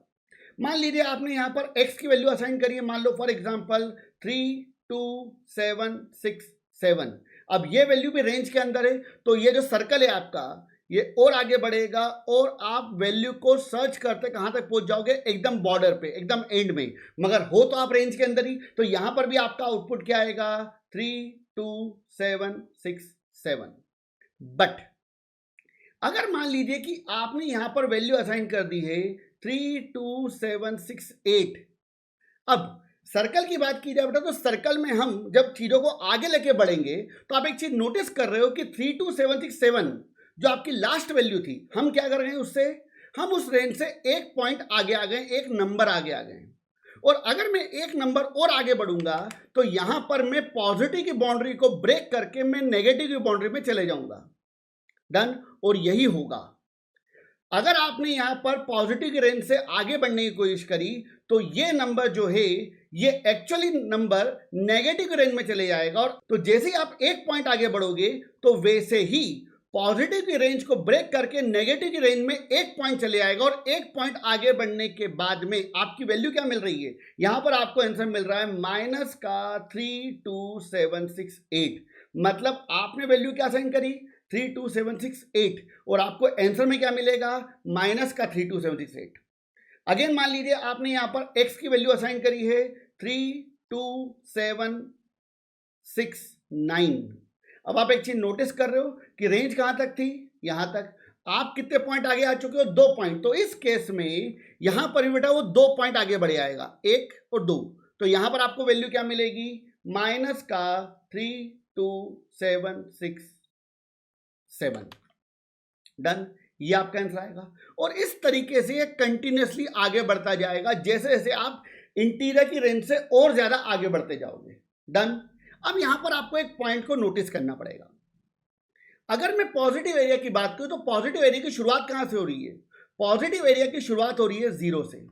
मान लीजिए आपने यहां पर x की वैल्यू असाइन करी है, मान लो फॉर एग्जांपल 32767। अब ये वैल्यू भी रेंज के अंदर है, तो ये जो सर्कल है आपका ये और आगे बढ़ेगा और आप वैल्यू को सर्च करते कहां तक पहुंच जाओगे, एकदम बॉर्डर पे, एकदम एंड में, मगर हो तो आप रेंज के अंदर ही। तो यहां पर भी आपका आउटपुट क्या आएगा, 32767। बट अगर मान लीजिए कि आपने यहां पर वैल्यू असाइन कर दी है 32768। अब सर्कल की बात की जाए बेटा, तो सर्कल में हम जब चीजों को आगे लेके बढ़ेंगे तो आप एक चीज नोटिस कर रहे हो कि 32767 जो आपकी लास्ट वैल्यू थी, हम क्या कर रहे हैं उससे, हम उस रेंज से एक पॉइंट आगे आ गए, एक नंबर आगे आ गए। और अगर मैं एक नंबर और आगे बढ़ूंगा तो यहां पर मैं पॉजिटिव की बाउंड्री को ब्रेक करके मैं नेगेटिव की बाउंड्री में चले जाऊंगा। डन। और यही होगा, अगर आपने यहां पर पॉजिटिव की रेंज से आगे बढ़ने की कोशिश करी तो ये नंबर जो है ये एक्चुअली नंबर नेगेटिव की रेंज में चले जाएगा। और तो जैसे ही आप एक पॉइंट आगे बढ़ोगे तो वैसे ही पॉजिटिव की रेंज को ब्रेक करके नेगेटिव की रेंज में एक पॉइंट चले आएगा। और एक पॉइंट आगे बढ़ने के बाद में आपकी वैल्यू क्या मिल रही है, यहां पर आपको आंसर मिल रहा है माइनस का 32768। मतलब आपने वैल्यू क्या साइन करी, 32768, और आपको आंसर में क्या मिलेगा, माइनस का 32768। अगेन मान लीजिए आपने यहां पर x की वैल्यू असाइन करी है 32769। अब आप एक चीज नोटिस कर रहे हो कि रेंज कहां तक थी, यहां तक। आप कितने पॉइंट आगे आ चुके हो, 2 पॉइंट। तो इस केस में यहां पर भी बेटा वो 2 पॉइंट आगे बढ़ आएगा, 1 और 2। तो यहां पर आपको वैल्यू क्या मिलेगी, माइनस का 32767। डन। ये आपका आंसर आएगा। और इस तरीके से ये कंटिन्यूसली आगे बढ़ता जाएगा जैसे जैसे आप इंटीरियर की रेंज से और ज्यादा आगे बढ़ते जाओगे। डन। अब यहां पर आपको एक पॉइंट को नोटिस करना पड़ेगा। अगर मैं पॉजिटिव एरिया की बात करूं तो पॉजिटिव एरिया की शुरुआत कहां से हो रही है, पॉजिटिव एरिया की शुरुआत हो रही है 0 से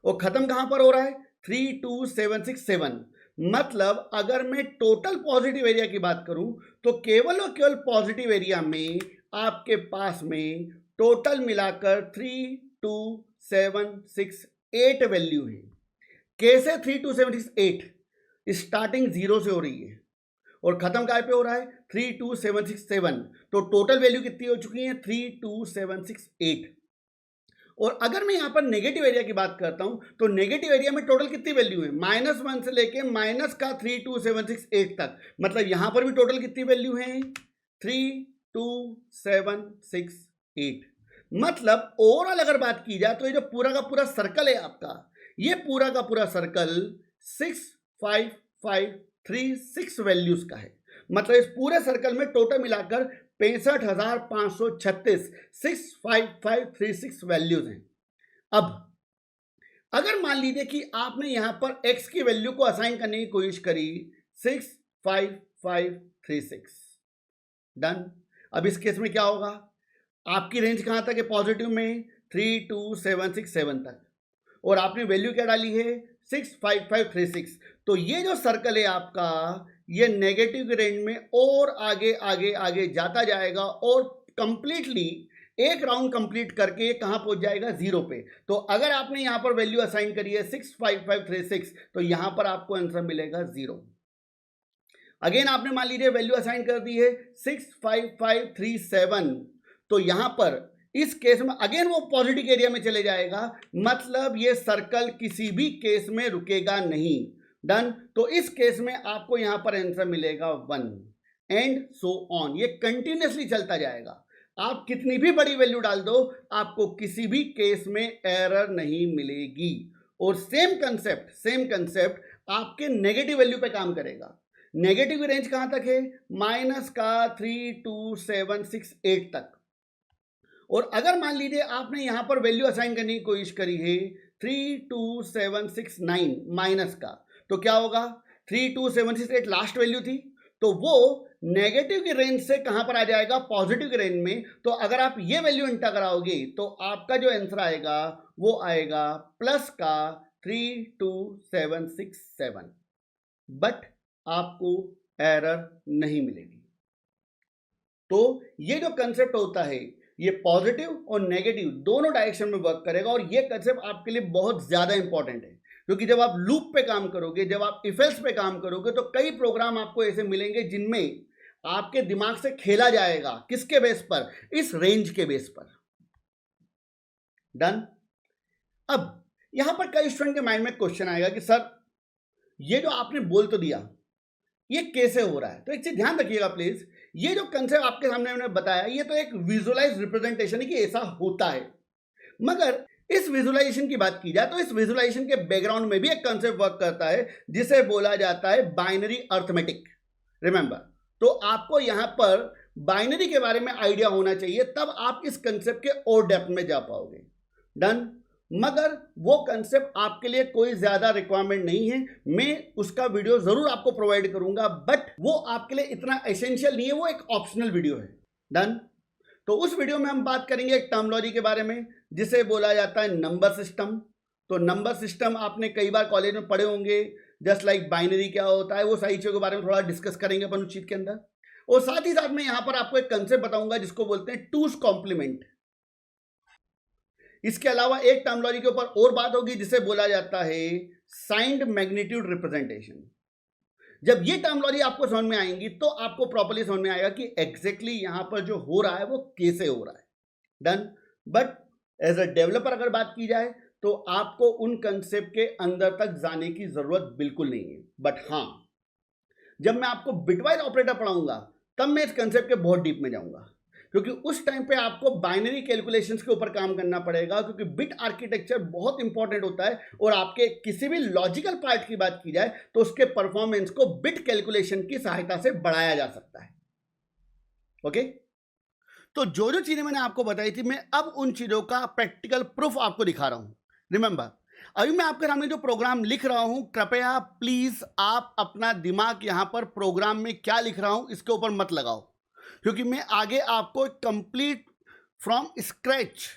और खत्म कहां पर हो रहा है, 32767। मतलब अगर मैं टोटल पॉजिटिव एरिया की बात करूं तो केवल और केवल पॉजिटिव एरिया में आपके पास में टोटल मिलाकर 32768 वैल्यू है। कैसे 32768, स्टार्टिंग 0 से हो रही है और खत्म काय पे हो रहा है, 32767। तो टोटल वैल्यू कितनी हो चुकी है, 32768। और अगर मैं यहां पर नेगेटिव एरिया की बात करता हूं तो नेगेटिव एरिया में टोटल कितनी वैल्यू है, -1 से लेके माइनस का 32768 तक। मतलब यहां पर भी टोटल कितनी वैल्यू है, 32768। मतलब ओवरऑल अगर बात की जाए तो ये जो पूरा का पूरा सर्कल है आपका, ये पूरा का पूरा सर्कल 65536 वैल्यूज का है। मतलब इस पूरे सर्कल में टोटल मिलाकर 65,536 65536 वैल्यूज हैं। अब अगर मान लीजिए कि आपने यहां पर x की वैल्यू को असाइन करने की कोशिश करी 65536। डन। अब इस केस में क्या होगा, आपकी रेंज कहां तक है पॉजिटिव में, 32767 तक, और आपने वैल्यू क्या डाली है, 65536। तो ये जो सर्कल है आपका, ये नेगेटिव की रेंज में और आगे आगे आगे जाता जाएगा और कंप्लीटली एक राउंड कंप्लीट करके कहां पहुंच जाएगा, 0 पे। तो अगर आपने यहां पर वैल्यू असाइन करी है 65536 तो यहां पर आपको आंसर मिलेगा 0। अगेन आपने मान लीजिए वैल्यू असाइन कर दी है 65537, तो यहां पर इस केस में अगेन वो पॉजिटिव एरिया में चले जाएगा। मतलब ये सर्कल किसी भी केस में रुकेगा नहीं। डन। तो इस केस में आपको यहां पर आंसर मिलेगा 1 एंड सो ऑन। ये कंटिन्यूसली चलता जाएगा, आप कितनी भी बड़ी वैल्यू डाल दो आपको किसी भी केस में एरर नहीं मिलेगी। और सेम कंसेप्ट आपके नेगेटिव वैल्यू पे काम करेगा। नेगेटिव रेंज कहां तक है, माइनस का 32768 तक। और अगर मान लीजिए आपने यहां पर वैल्यू असाइन करने की कोशिश करी है 32769 माइनस का, तो क्या होगा, 32768 लास्ट वैल्यू थी, तो वो नेगेटिव की रेंज से कहां पर आ जाएगा, पॉजिटिव की रेंज में। तो अगर आप ये वैल्यू एंटर कराओगे तो आपका जो आंसर आएगा वो आएगा प्लस का 32767। बट आपको एरर नहीं मिलेगी। तो ये जो कंसेप्ट होता है ये पॉजिटिव और नेगेटिव दोनों डायरेक्शन में वर्क करेगा। और ये कंसेप्ट आपके लिए बहुत ज्यादा इंपॉर्टेंट है क्योंकि जब आप लूप पे काम करोगे, जब आप इफ एल्स पे काम करोगे तो कई प्रोग्राम आपको ऐसे मिलेंगे जिनमें आपके दिमाग से खेला जाएगा। किसके बेस पर? इस रेंज के बेस पर। डन। अब यहां पर कई स्टूडेंट के माइंड में क्वेश्चन आएगा कि सर ये जो आपने बोल तो दिया, ये कैसे हो रहा है? तो एक चीज ध्यान रखिएगा प्लीज, ये जो कंसेप्ट आपके सामने मैंने बताया, ये तो एक विजुअलाइज रिप्रेजेंटेशन है कि ऐसा होता है। मगर इस विजुअलाइजेशन की बात की जाए तो इस विजुअलाइजेशन के बैकग्राउंड में भी एक कंसेप्ट वर्क करता है जिसे बोला जाता है बाइनरी अर्थमेटिक। रिमेंबर, तो आपको यहां पर बाइनरी के बारे में आइडिया होना चाहिए, तब आप इस कंसेप्ट के और डेप्थ में जा पाओगे। डन। मगर वो कंसेप्ट आपके लिए कोई ज्यादा रिक्वायरमेंट नहीं है, मैं उसका वीडियो जरूर आपको प्रोवाइड करूंगा, बट वो आपके लिए इतना एसेंशियल नहीं है, वो एक ऑप्शनल वीडियो है। डन। तो उस वीडियो में हम बात करेंगे एक टर्मिनोलॉजी के बारे में जिसे बोला जाता है नंबर सिस्टम। तो नंबर सिस्टम आपने कई बार कॉलेज में पढ़े होंगे, जस्ट लाइक बाइनरी क्या होता है, वो सारी चीजों के बारे में थोड़ा डिस्कस करेंगे अपन उस चीज के अंदर। और साथ ही साथ में यहां पर आपको एक कंसेप्ट बताऊंगा जिसको बोलते हैं टूस कॉम्प्लीमेंट। इसके अलावा एक टर्मिनोलॉजी के ऊपर और बात होगी जिसे बोला जाता है साइंड मैग्नीट्यूड रिप्रेजेंटेशन। जब ये टर्मिनोलॉजी आपको समझ में आएंगी तो आपको प्रॉपर्ली समझ में आएगा कि एग्जैक्टली यहां पर जो हो रहा है वो कैसे हो रहा है। Done. But as a developer अगर बात की जाए तो आपको उन कंसेप्ट के अंदर तक जाने की जरूरत बिल्कुल नहीं है। बट हां, जब मैं आपको बिटवाइज ऑपरेटर पढ़ाऊंगा तब मैं इस कंसेप्ट के बहुत डीप में जाऊंगा, क्योंकि उस टाइम पे आपको बाइनरी कैलकुलेशंस के ऊपर काम करना पड़ेगा, क्योंकि बिट आर्किटेक्चर बहुत इंपॉर्टेंट होता है। और आपके किसी भी लॉजिकल पार्ट की बात की जाए तो उसके परफॉर्मेंस को बिट कैलकुलेशन की सहायता से बढ़ाया जा सकता है। ओके, तो जो जो चीजें मैंने आपको बताई थी, मैं अब उन चीजों का प्रैक्टिकल प्रूफ आपको दिखा रहा हूं। रिमेंबर, अभी मैं आपके सामने जो प्रोग्राम लिख रहा हूं, कृपया प्लीज आप अपना दिमाग यहां पर प्रोग्राम में क्या लिख रहा हूं इसके ऊपर मत लगाओ, क्योंकि मैं आगे आपको कंप्लीट फ्रॉम स्क्रैच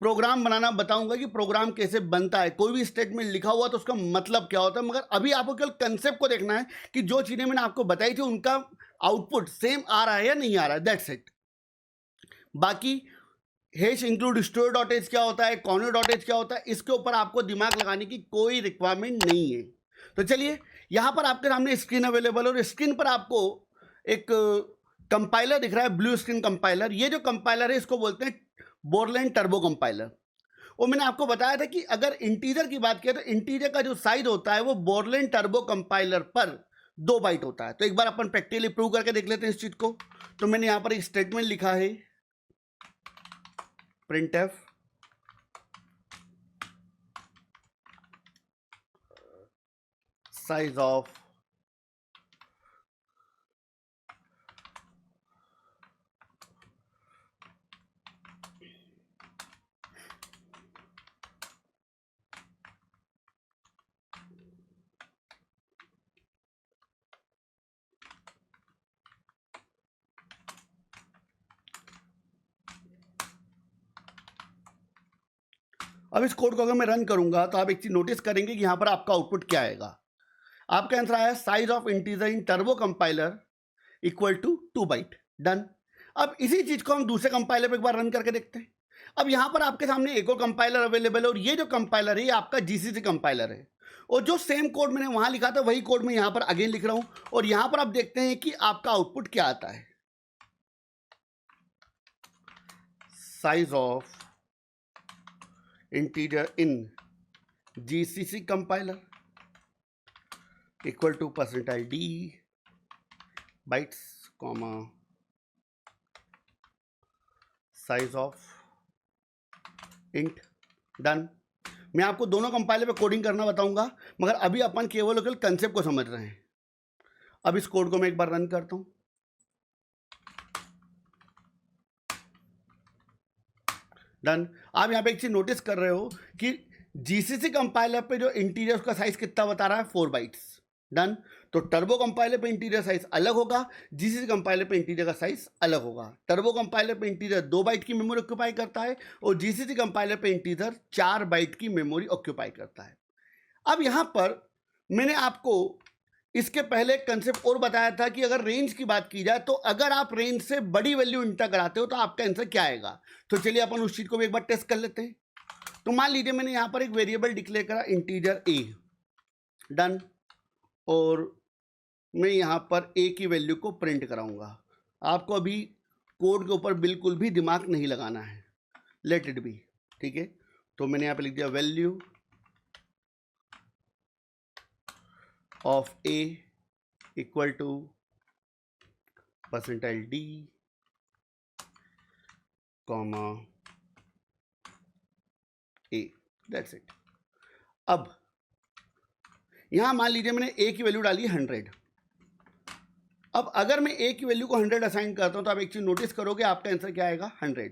प्रोग्राम बनाना बताऊंगा कि प्रोग्राम कैसे बनता है, कोई भी स्टेटमेंट लिखा हुआ तो उसका मतलब क्या होता है। मगर अभी आपको केवल कंसेप्ट को देखना है कि जो चीजें मैंने आपको बताई थी उनका आउटपुट सेम आ रहा है या नहीं आ रहा है, दैट्स इट। बाकी hash include store dot H क्या होता है, कॉर्नर डॉट एच क्या होता है, इसके ऊपर आपको दिमाग लगाने की कोई रिक्वायरमेंट नहीं है। तो चलिए, यहां पर आपके सामने स्क्रीन अवेलेबल और स्क्रीन पर आपको एक कंपाइलर दिख रहा है, ब्लू स्क्रीन कंपाइलर। ये जो कंपाइलर है इसको बोलते हैं बोरलैंड टर्बो कंपाइलर। और मैंने आपको बताया था कि अगर इंटीजर की बात किया तो इंटीजर का जो साइज होता है वो बोरलैंड टर्बो कंपाइलर पर 2 बाइट होता है। तो एक बार अपन प्रैक्टिकली प्रूव करके देख लेते हैं इस चीज को। तो मैंने यहां पर एक स्टेटमेंट लिखा है, printf size of अब इस कोड को अगर मैं रन करूंगा तो आप एक चीज नोटिस करेंगे कि यहां पर आपका आउटपुट क्या आएगा। आपका आंसर आया size of integer in Turbo compiler equal to 2 byte. Done. अब इसी चीज को हम दूसरे कंपाइलर पर एक बार रन करके देखते हैं। अब यहां पर आपके सामने एक और कंपाइलर अवेलेबल है और ये जो कंपाइलर है ये आपका जीसीसी कंपाइलर है। और जो सेम कोड मैंने वहां लिखा था वही कोड मैं यहां पर अगेन लिख रहा हूं और यहां पर आप देखते हैं कि आपका आउटपुट क्या आता है। Size of integer in GCC compiler equal to %d bytes comma size of int। Done. मैं आपको दोनों कंपाइलर पे कोडिंग करना बताऊंगा, मगर अभी अपन केवल कंसेप्ट को समझ रहे हैं। अब इस कोड को मैं एक बार रन करता हूं। डन। आप यहाँ पे एक चीज नोटिस कर रहे हो कि जीसीसी कंपाइलर पे जो इंटीरियर उसका साइज कितना बता रहा है, 4 बाइट्स। डन। तो टर्बो कंपाइलर पे इंटीरियर साइज अलग होगा, जीसीसी कंपाइलर पे इंटीरियर का साइज अलग होगा। टर्बो कंपाइलर पे इंटीरियर 2 बाइट की मेमोरी ऑक्यूपाई करता है और जीसीसी कंपाइलर पे इंटीरियर 4 बाइट की मेमोरी ऑक्यूपाई करता है। अब यहां पर मैंने आपको इसके पहले एक कंसेप्ट और बताया था कि अगर रेंज की बात की जाए तो अगर आप रेंज से बड़ी वैल्यू इंटर कराते हो तो आपका आंसर क्या आएगा। तो चलिए अपन उस चीज को भी एक बार टेस्ट कर लेते हैं। तो मान लीजिए मैंने यहां पर एक वेरिएबल डिक्लेयर करा इंटीजर ए। डन। और मैं यहाँ पर ए की वैल्यू को प्रिंट कराऊंगा। आपको अभी कोड के ऊपर बिल्कुल भी दिमाग नहीं लगाना है, लेट इट बी, ठीक है। तो मैंने यहाँ पे लिख दिया value of A equal to percentile D comma A, that's it. अब यहां मान लीजिए मैंने ए की वैल्यू डाली 100। अब अगर मैं ए की वैल्यू को 100 असाइन करता हूं तो आप एक चीज नोटिस करोगे, आपका आंसर क्या आएगा, 100।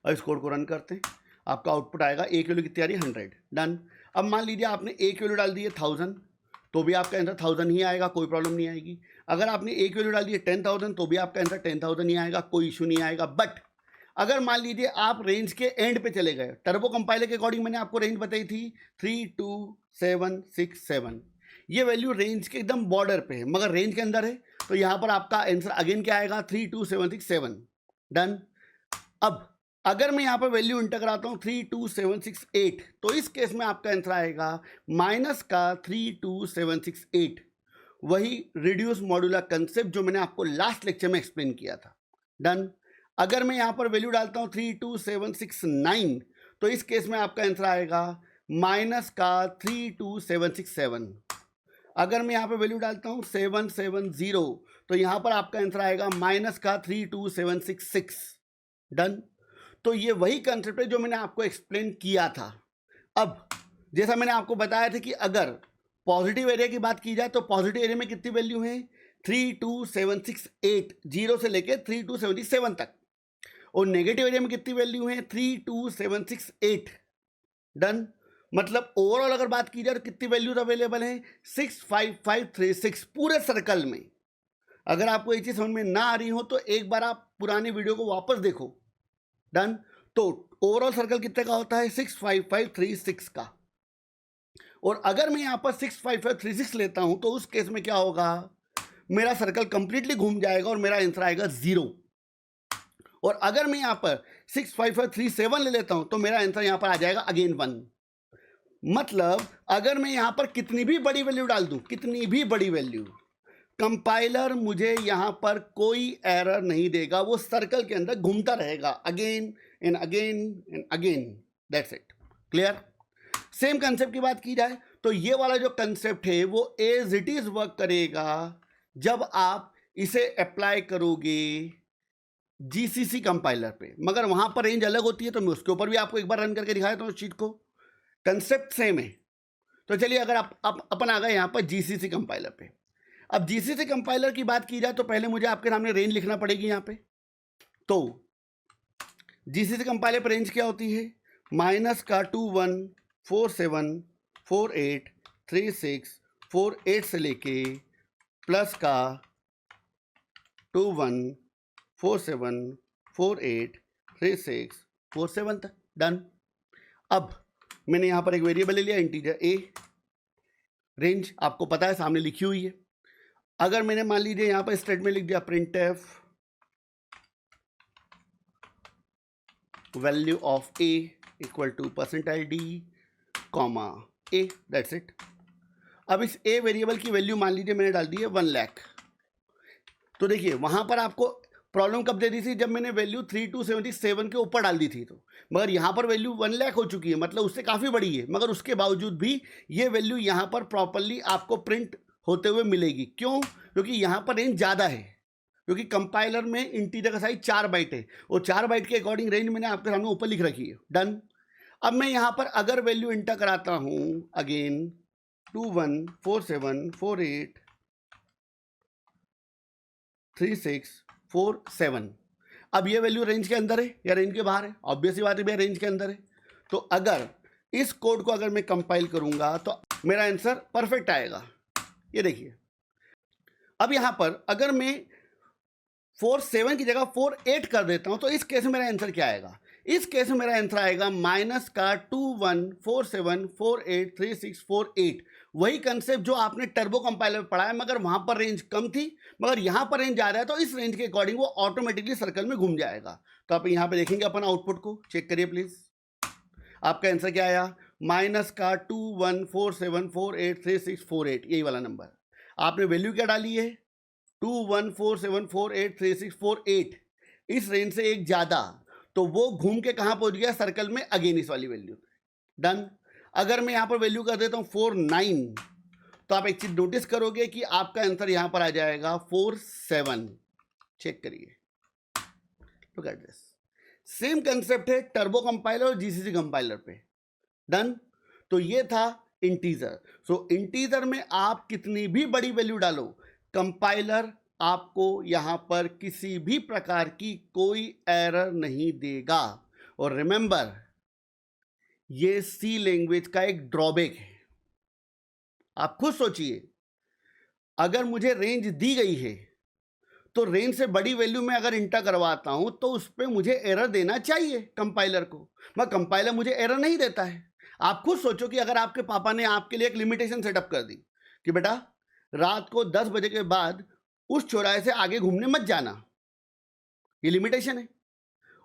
अब इस कोड को रन करते हैं, आपका आउटपुट आएगा ए की वैल्यू कितनी आ रही है, 100। डन। अब मान लीजिए आपने ए की वैल्यू डाल दी है 1000, तो भी आपका आंसर 1000 ही आएगा, कोई प्रॉब्लम नहीं आएगी। अगर आपने ए की वैल्यू डाल दी है 10,000, तो भी आपका आंसर 10,000 ही आएगा, कोई इशू नहीं आएगा। बट अगर मान लीजिए आप रेंज के एंड पे चले गए, टर्बो कंपाइलर के अकॉर्डिंग मैंने आपको रेंज बताई थी 32767, ये वैल्यू रेंज के एकदम बॉर्डर पे है मगर रेंज के अंदर है, तो यहाँ पर आपका आंसर अगेन क्या आएगा, 32767। डन। अब अगर मैं यहाँ पर वैल्यू इंटर कराता हूँ 32768, तो इस केस में आपका आंसर आएगा माइनस का 32768, वही रिड्यूस मॉड्यूलर कंसेप्ट जो मैंने आपको लास्ट लेक्चर में एक्सप्लेन किया था। डन। अगर मैं यहाँ पर वैल्यू डालता हूँ 32769, तो इस केस में आपका आंसर आएगा माइनस का 32767। अगर मैं यहाँ पर वैल्यू डालता हूँ 770, तो यहाँ पर आपका आंसर आएगा माइनस का 32766। डन। तो ये वही कंसेप्ट है जो मैंने आपको एक्सप्लेन किया था। अब जैसा मैंने आपको बताया था कि अगर पॉजिटिव एरिया की बात की जाए तो पॉजिटिव एरिया में कितनी वैल्यू है, 32768, 0 से लेके 3277 तक, और नेगेटिव एरिया में कितनी वैल्यू है, 32768। डन। मतलब ओवरऑल अगर बात की जाए तो कितनी वैल्यूज अवेलेबल है, 65536 पूरे सर्कल में। अगर आपको ये चीज समझ में ना आ रही हो तो एक बार आप पुरानी वीडियो को वापस देखो। डन। तो ओवरऑल सर्कल कितने का होता है, 65536 का। और अगर मैं यहां पर 65536 लेता हूं तो उस केस में क्या होगा, मेरा सर्कल कंप्लीटली घूम जाएगा और मेरा आंसर आएगा 0। और अगर मैं यहां पर 65537 ले लेता हूं तो मेरा आंसर यहां पर आ जाएगा अगेन 1। मतलब अगर मैं यहां पर कितनी भी बड़ी वैल्यू डाल दूं, कितनी भी बड़ी वैल्यू, कंपाइलर मुझे यहां पर कोई एरर नहीं देगा, वो सर्कल के अंदर घूमता रहेगा again and again and again. That's it. Clear. Same concept की बात की जाए तो ये वाला जो कंसेप्ट है वो एज इट इज वर्क करेगा जब आप इसे अप्लाई करोगे जीसीसी कंपाइलर पे, मगर वहां पर रेंज अलग होती है, तो मैं उसके ऊपर भी आपको एक बार रन करके दिखाया था उस चीज को। कंसेप्ट सेम है। तो चलिए अगर आप अपन आ गए यहां पर जीसीसी कंपाइलर पे। अब जीसीसी कंपाइलर की बात की जाए तो पहले मुझे आपके सामने रेंज लिखना पड़ेगी यहां पे। तो जीसीसी कंपाइलर पर रेंज क्या होती है, माइनस का 2147483648 से लेके प्लस का 2147483647 तक। डन। अब मैंने यहां पर एक वेरिएबल ले लिया इंटीजर ए, रेंज आपको पता है सामने लिखी हुई है। अगर मैंने मान लीजिए यहां पर स्टेटमेंट लिख दिया printf value of A equal to percentile D comma A, that's it. अब इस ए वेरिएबल की वैल्यू मान लीजिए मैंने डाल दी है 1 लाख। तो देखिए वहां पर आपको प्रॉब्लम कब दे दी थी, जब मैंने वैल्यू 3277 के ऊपर डाल दी थी। तो मगर यहां पर वैल्यू 1 लाख हो चुकी है, मतलब उससे काफ़ी बड़ी है, मगर उसके बावजूद भी ये वैल्यू यहां पर प्रॉपरली आपको प्रिंट होते हुए मिलेगी। क्यों? क्योंकि यहां पर रेंज ज़्यादा है, क्योंकि कंपाइलर में इंटीजर का साइज 4 बाइट है और 4 बाइट के अकॉर्डिंग रेंज मैंने आपके सामने ऊपर लिख रखी है। डन। अब मैं यहां पर अगर वैल्यू इंटर कराता हूं अगेन 2147483647, अब ये वैल्यू रेंज के अंदर है या रेंज के बाहर है, ऑब्वियसली बात है भैया रेंज के अंदर है। तो अगर इस कोड को अगर मैं कंपाइल करूंगा तो मेरा आंसर परफेक्ट आएगा। ये देखिए अब यहां पर अगर मैं 47 की जगह 48 कर देता हूं तो इस केस में मेरा आंसर क्या आएगा, इस केस में मेरा आंसर आएगा माइनस का 2147483648। वही कंसेप्ट जो आपने टर्बो कंपाइलर में पढ़ा है, मगर वहां पर रेंज कम थी, मगर यहां पर रेंज आ रहा है तो इस रेंज के अकॉर्डिंग वो ऑटोमेटिकली सर्कल में घूम जाएगा। तो आप यहां पे देखेंगे अपन आउटपुट को चेक करिए प्लीज, आपका आंसर क्या आया माइनस का 2147483648, यही वाला नंबर आपने वैल्यू क्या डाली है 2147483648, इस रेंज से एक ज्यादा, तो वो घूम के कहां पहुंच गया सर्कल में, अगेन इस वाली वैल्यू। डन। अगर मैं यहां पर वैल्यू कर देता हूं 49, तो आप एक चीज नोटिस करोगे कि आपका आंसर यहां पर आ जाएगा 47। चेक करिए, look at this. Same concept है टर्बो कंपाइलर और जीसीसी कंपाइलर पे। डन। तो ये था इंटीजर। सो इंटीजर में आप कितनी भी बड़ी वैल्यू डालो, कंपाइलर आपको यहां पर किसी भी प्रकार की कोई एरर नहीं देगा। और रिमेंबर, ये सी लैंग्वेज का एक ड्रॉबैक है। आप खुद सोचिए, अगर मुझे रेंज दी गई है तो रेंज से बड़ी वैल्यू में अगर इंटर करवाता हूं तो उस पर मुझे एरर देना चाहिए कंपाइलर को, मगर कंपाइलर मुझे एरर नहीं देता है। आप खुद सोचो कि अगर आपके पापा ने आपके लिए एक लिमिटेशन सेटअप कर दी कि बेटा रात को 10 बजे के बाद उस चौराहे से आगे घूमने मत जाना, ये लिमिटेशन है।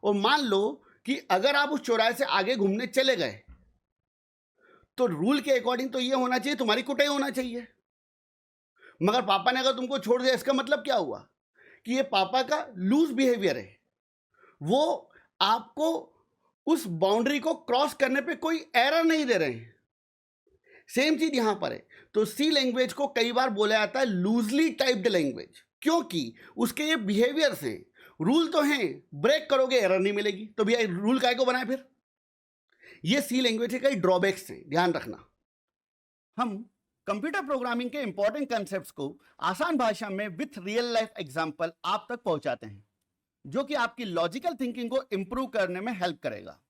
और मान लो कि अगर आप उस चौराहे से आगे घूमने चले गए तो रूल के अकॉर्डिंग तो ये होना चाहिए, तुम्हारी कुटाई होना चाहिए, मगर पापा ने अगर तुमको छोड़ दिया, इसका मतलब क्या हुआ कि ये पापा का लूज बिहेवियर है, वो आपको उस बाउंड्री को क्रॉस करने पे कोई एरर नहीं दे रहे हैं। सेम चीज यहां पर है। तो सी लैंग्वेज को कई बार बोला जाता है लूजली टाइप्ड लैंग्वेज, क्योंकि उसके ये बिहेवियर्स हैं, रूल तो हैं, ब्रेक करोगे एरर नहीं मिलेगी, तो भैया रूल काय को बनाए फिर। ये सी लैंग्वेज के कई ड्रॉबैक्स हैं, ध्यान रखना। हम कंप्यूटर प्रोग्रामिंग के इंपॉर्टेंट कंसेप्ट्स को आसान भाषा में विथ रियल लाइफ एग्जांपल आप तक पहुंचाते हैं, जो कि आपकी लॉजिकल थिंकिंग को इंप्रूव करने में हेल्प करेगा।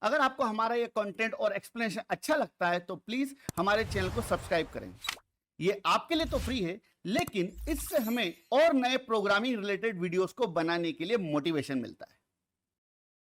अगर आपको हमारा ये कंटेंट और एक्सप्लेनेशन अच्छा लगता है तो प्लीज हमारे चैनल को सब्सक्राइब करें। ये आपके लिए तो फ्री है, लेकिन इससे हमें और नए प्रोग्रामिंग रिलेटेड वीडियोस को बनाने के लिए मोटिवेशन मिलता है।